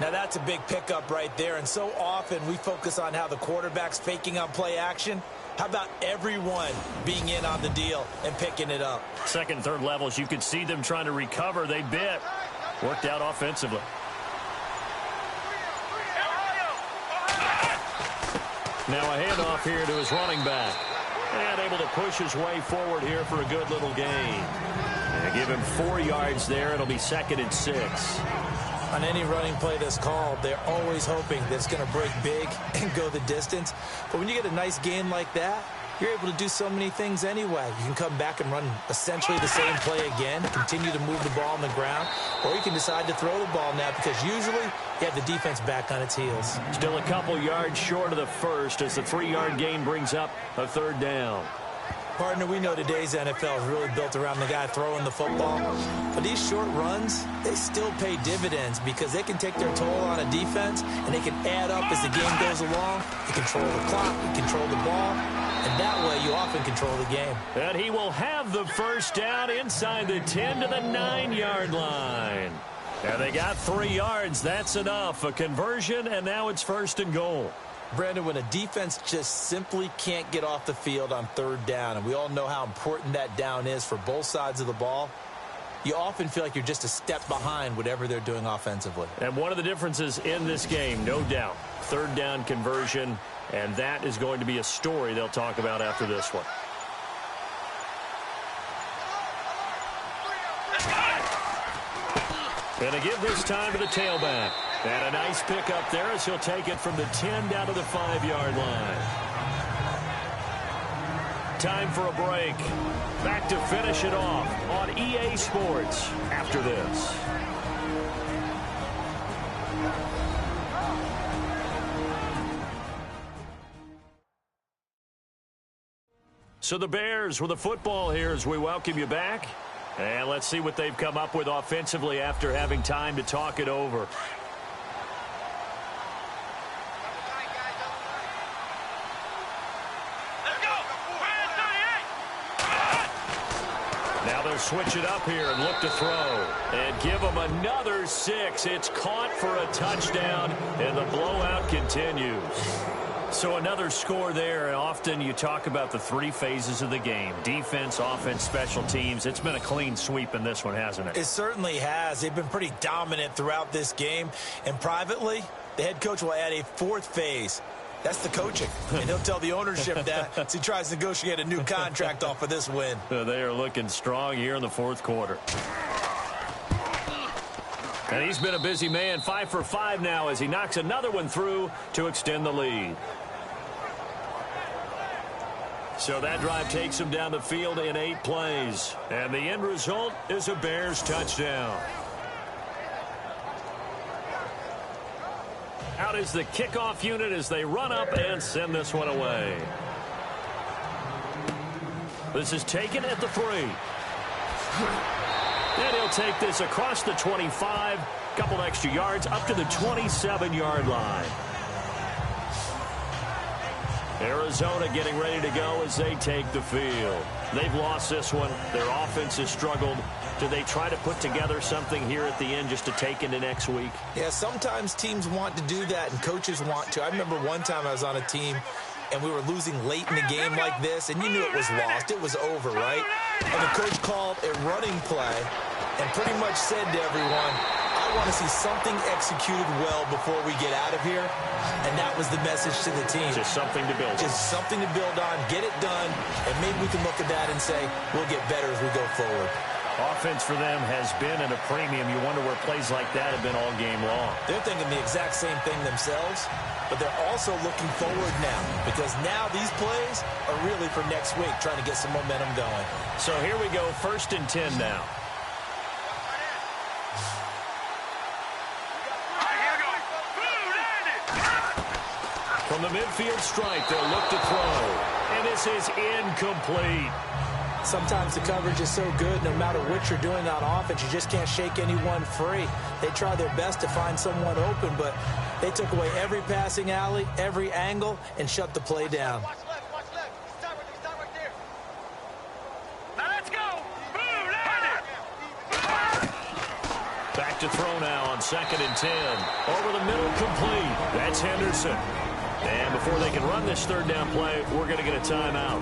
S3: Now that's a big pickup right there, and so often we focus on how the quarterback's faking on play action. How about everyone being in on the deal and picking it up?
S2: 2nd, 3rd levels, you could see them trying to recover. They bit. Worked out offensively. Now a handoff here to his running back. And able to push his way forward here for a good little gain. And give him 4 yards there. It'll be 2nd and 6.
S3: On any running play that's called, they're always hoping that it's going to break big and go the distance. But when you get a nice gain like that, you're able to do so many things anyway. You can come back and run essentially the same play again, continue to move the ball on the ground, or you can decide to throw the ball now because usually you have the defense back on its heels.
S2: Still a couple yards short of the 1st as the 3-yard gain brings up a 3rd down.
S3: Partner, we know today's NFL is really built around the guy throwing the football. But these short runs, they still pay dividends because they can take their toll on a defense and they can add up as the game goes along. You control the clock, you control the ball, and that way you often control the game.
S2: And he will have the 1st down inside the 10 to the 9-yard line. And they got 3 yards. That's enough. A conversion, and now it's 1st and goal.
S3: Brandon, when a defense just simply can't get off the field on 3rd down, and we all know how important that down is for both sides of the ball, you often feel like you're just a step behind whatever they're doing offensively.
S2: And one of the differences in this game, no doubt, 3rd down conversion, and that is going to be a story they'll talk about after this one. Gonna give this time to the tailback. And a nice pickup there as he'll take it from the 10 down to the 5-yard line. Time for a break. Back to finish it off on EA Sports after this. So the Bears with the football here as we welcome you back. And let's see what they've come up with offensively after having time to talk it over. Now they'll switch it up here and look to throw. And give them another 6. It's caught for a touchdown, and the blowout continues. So another score there. Often you talk about the 3 phases of the game. Defense, offense, special teams. It's been a clean sweep in this one, hasn't it?
S3: It certainly has. They've been pretty dominant throughout this game. And privately, the head coach will add a 4th phase. That's the coaching. And he'll tell the ownership that as he tries to negotiate a new contract off of this win.
S2: They are looking strong here in the 4th quarter. And he's been a busy man. 5 for 5 now as he knocks another one through to extend the lead. So that drive takes him down the field in 8 plays. And the end result is a Bears touchdown. Out is the kickoff unit as they run up and send this one away. This is taken at the 3. And he'll take this across the 25. Couple extra yards up to the 27-yard line. Arizona getting ready to go as they take the field. They've lost this one. Their offense has struggled. Do they try to put together something here at the end just to take into next week?
S3: Yeah, sometimes teams want to do that and coaches want to. I remember one time I was on a team and we were losing late in the game like this, and you knew it was lost. It was over, right? And the coach called a running play and pretty much said to everyone, I want to see something executed well before we get out of here. And that was the message to the team.
S2: Just something to build on.
S3: Just something to build on, get it done, and maybe we can look at that and say, we'll get better as we go forward.
S2: Offense for them has been at a premium. You wonder where plays like that have been all game long.
S3: They're thinking the exact same thing themselves, but they're also looking forward now because now these plays are really for next week, trying to get some momentum going.
S2: So here we go, 1st and 10 now. From the midfield stripe, they'll look to throw. And this is incomplete.
S3: Sometimes the coverage is so good, no matter what you're doing on offense, you just can't shake anyone free. They try their best to find someone open, but they took away every passing alley, every angle, and shut the play down.
S4: Watch left. Start right there. Now let's go. Boom,
S2: Back to throw now on 2nd and 10. Over the middle, complete. That's Henderson. And before they can run this 3rd down play, we're going to get a timeout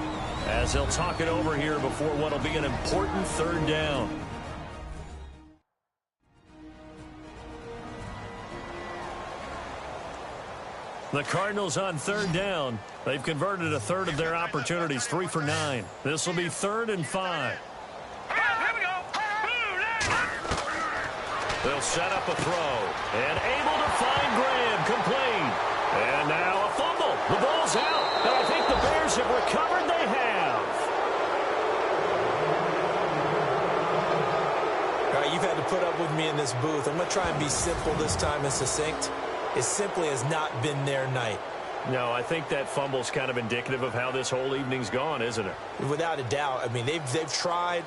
S2: as they'll talk it over here before what will be an important 3rd down. The Cardinals on 3rd down. They've converted a 1/3 of their opportunities, 3 for 9. This will be 3rd and 5.
S4: Here we go.
S2: They'll set up a throw. And able to find Graham, complete. And now a fumble. The ball's out. And I think the Bears have recovered. They have.
S3: All right, you've had to put up with me in this booth. I'm going to try and be simple this time and succinct. It simply has not been their night.
S2: No, I think that fumble's kind of indicative of how this whole evening's gone, isn't it?
S3: Without a doubt. I mean, they've tried,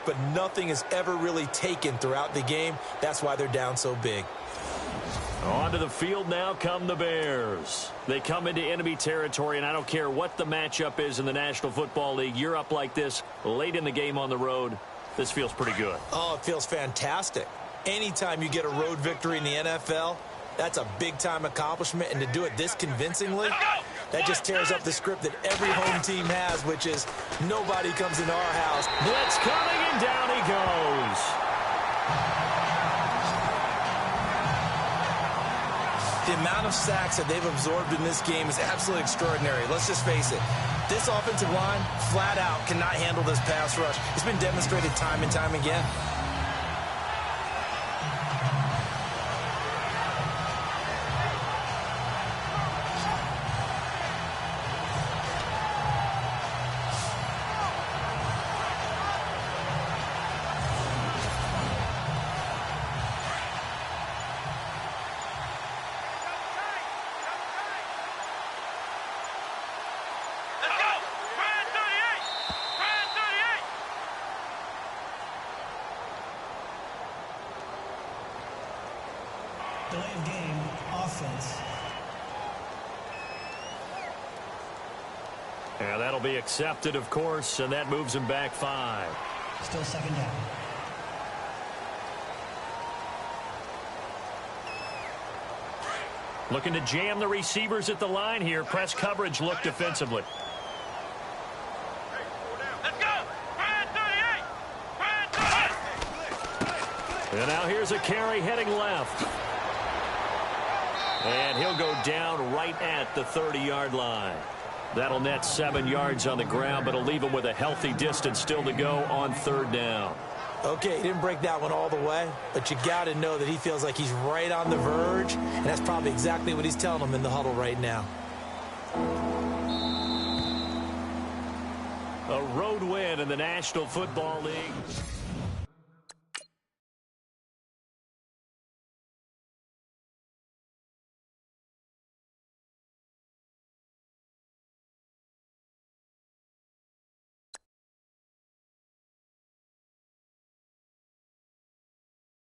S3: but nothing has ever really taken throughout the game. That's why they're down so big.
S2: Onto the field now come the Bears. They come into enemy territory, and I don't care what the matchup is in the National Football League. You're up like this late in the game on the road. This feels pretty good.
S3: Oh, it feels fantastic. Anytime you get a road victory in the NFL, that's a big-time accomplishment, and to do it this convincingly, that just tears up the script that every home team has, which is nobody comes into our house.
S2: Blitz coming, and down he goes.
S3: The amount of sacks that they've absorbed in this game is absolutely extraordinary. Let's just face it. This offensive line, flat out, cannot handle this pass rush. It's been demonstrated time and time again.
S6: Delay of game, offense.
S5: And that'll be accepted, of course, and that moves him back 5.
S6: Still second down.
S5: Looking to jam the receivers at the line here. Press coverage look defensively.
S4: Let's go! Brian 38! Brian 38!
S2: And now here's a carry heading left. And he'll go down right at the 30-yard line. That'll net 7 yards on the ground, but it'll leave him with a healthy distance still to go on 3rd down.
S3: Okay, he didn't break that one all the way, but you got to know that he feels like he's right on the verge, and that's probably exactly what he's telling him in the huddle right now.
S2: A road win in the National Football League.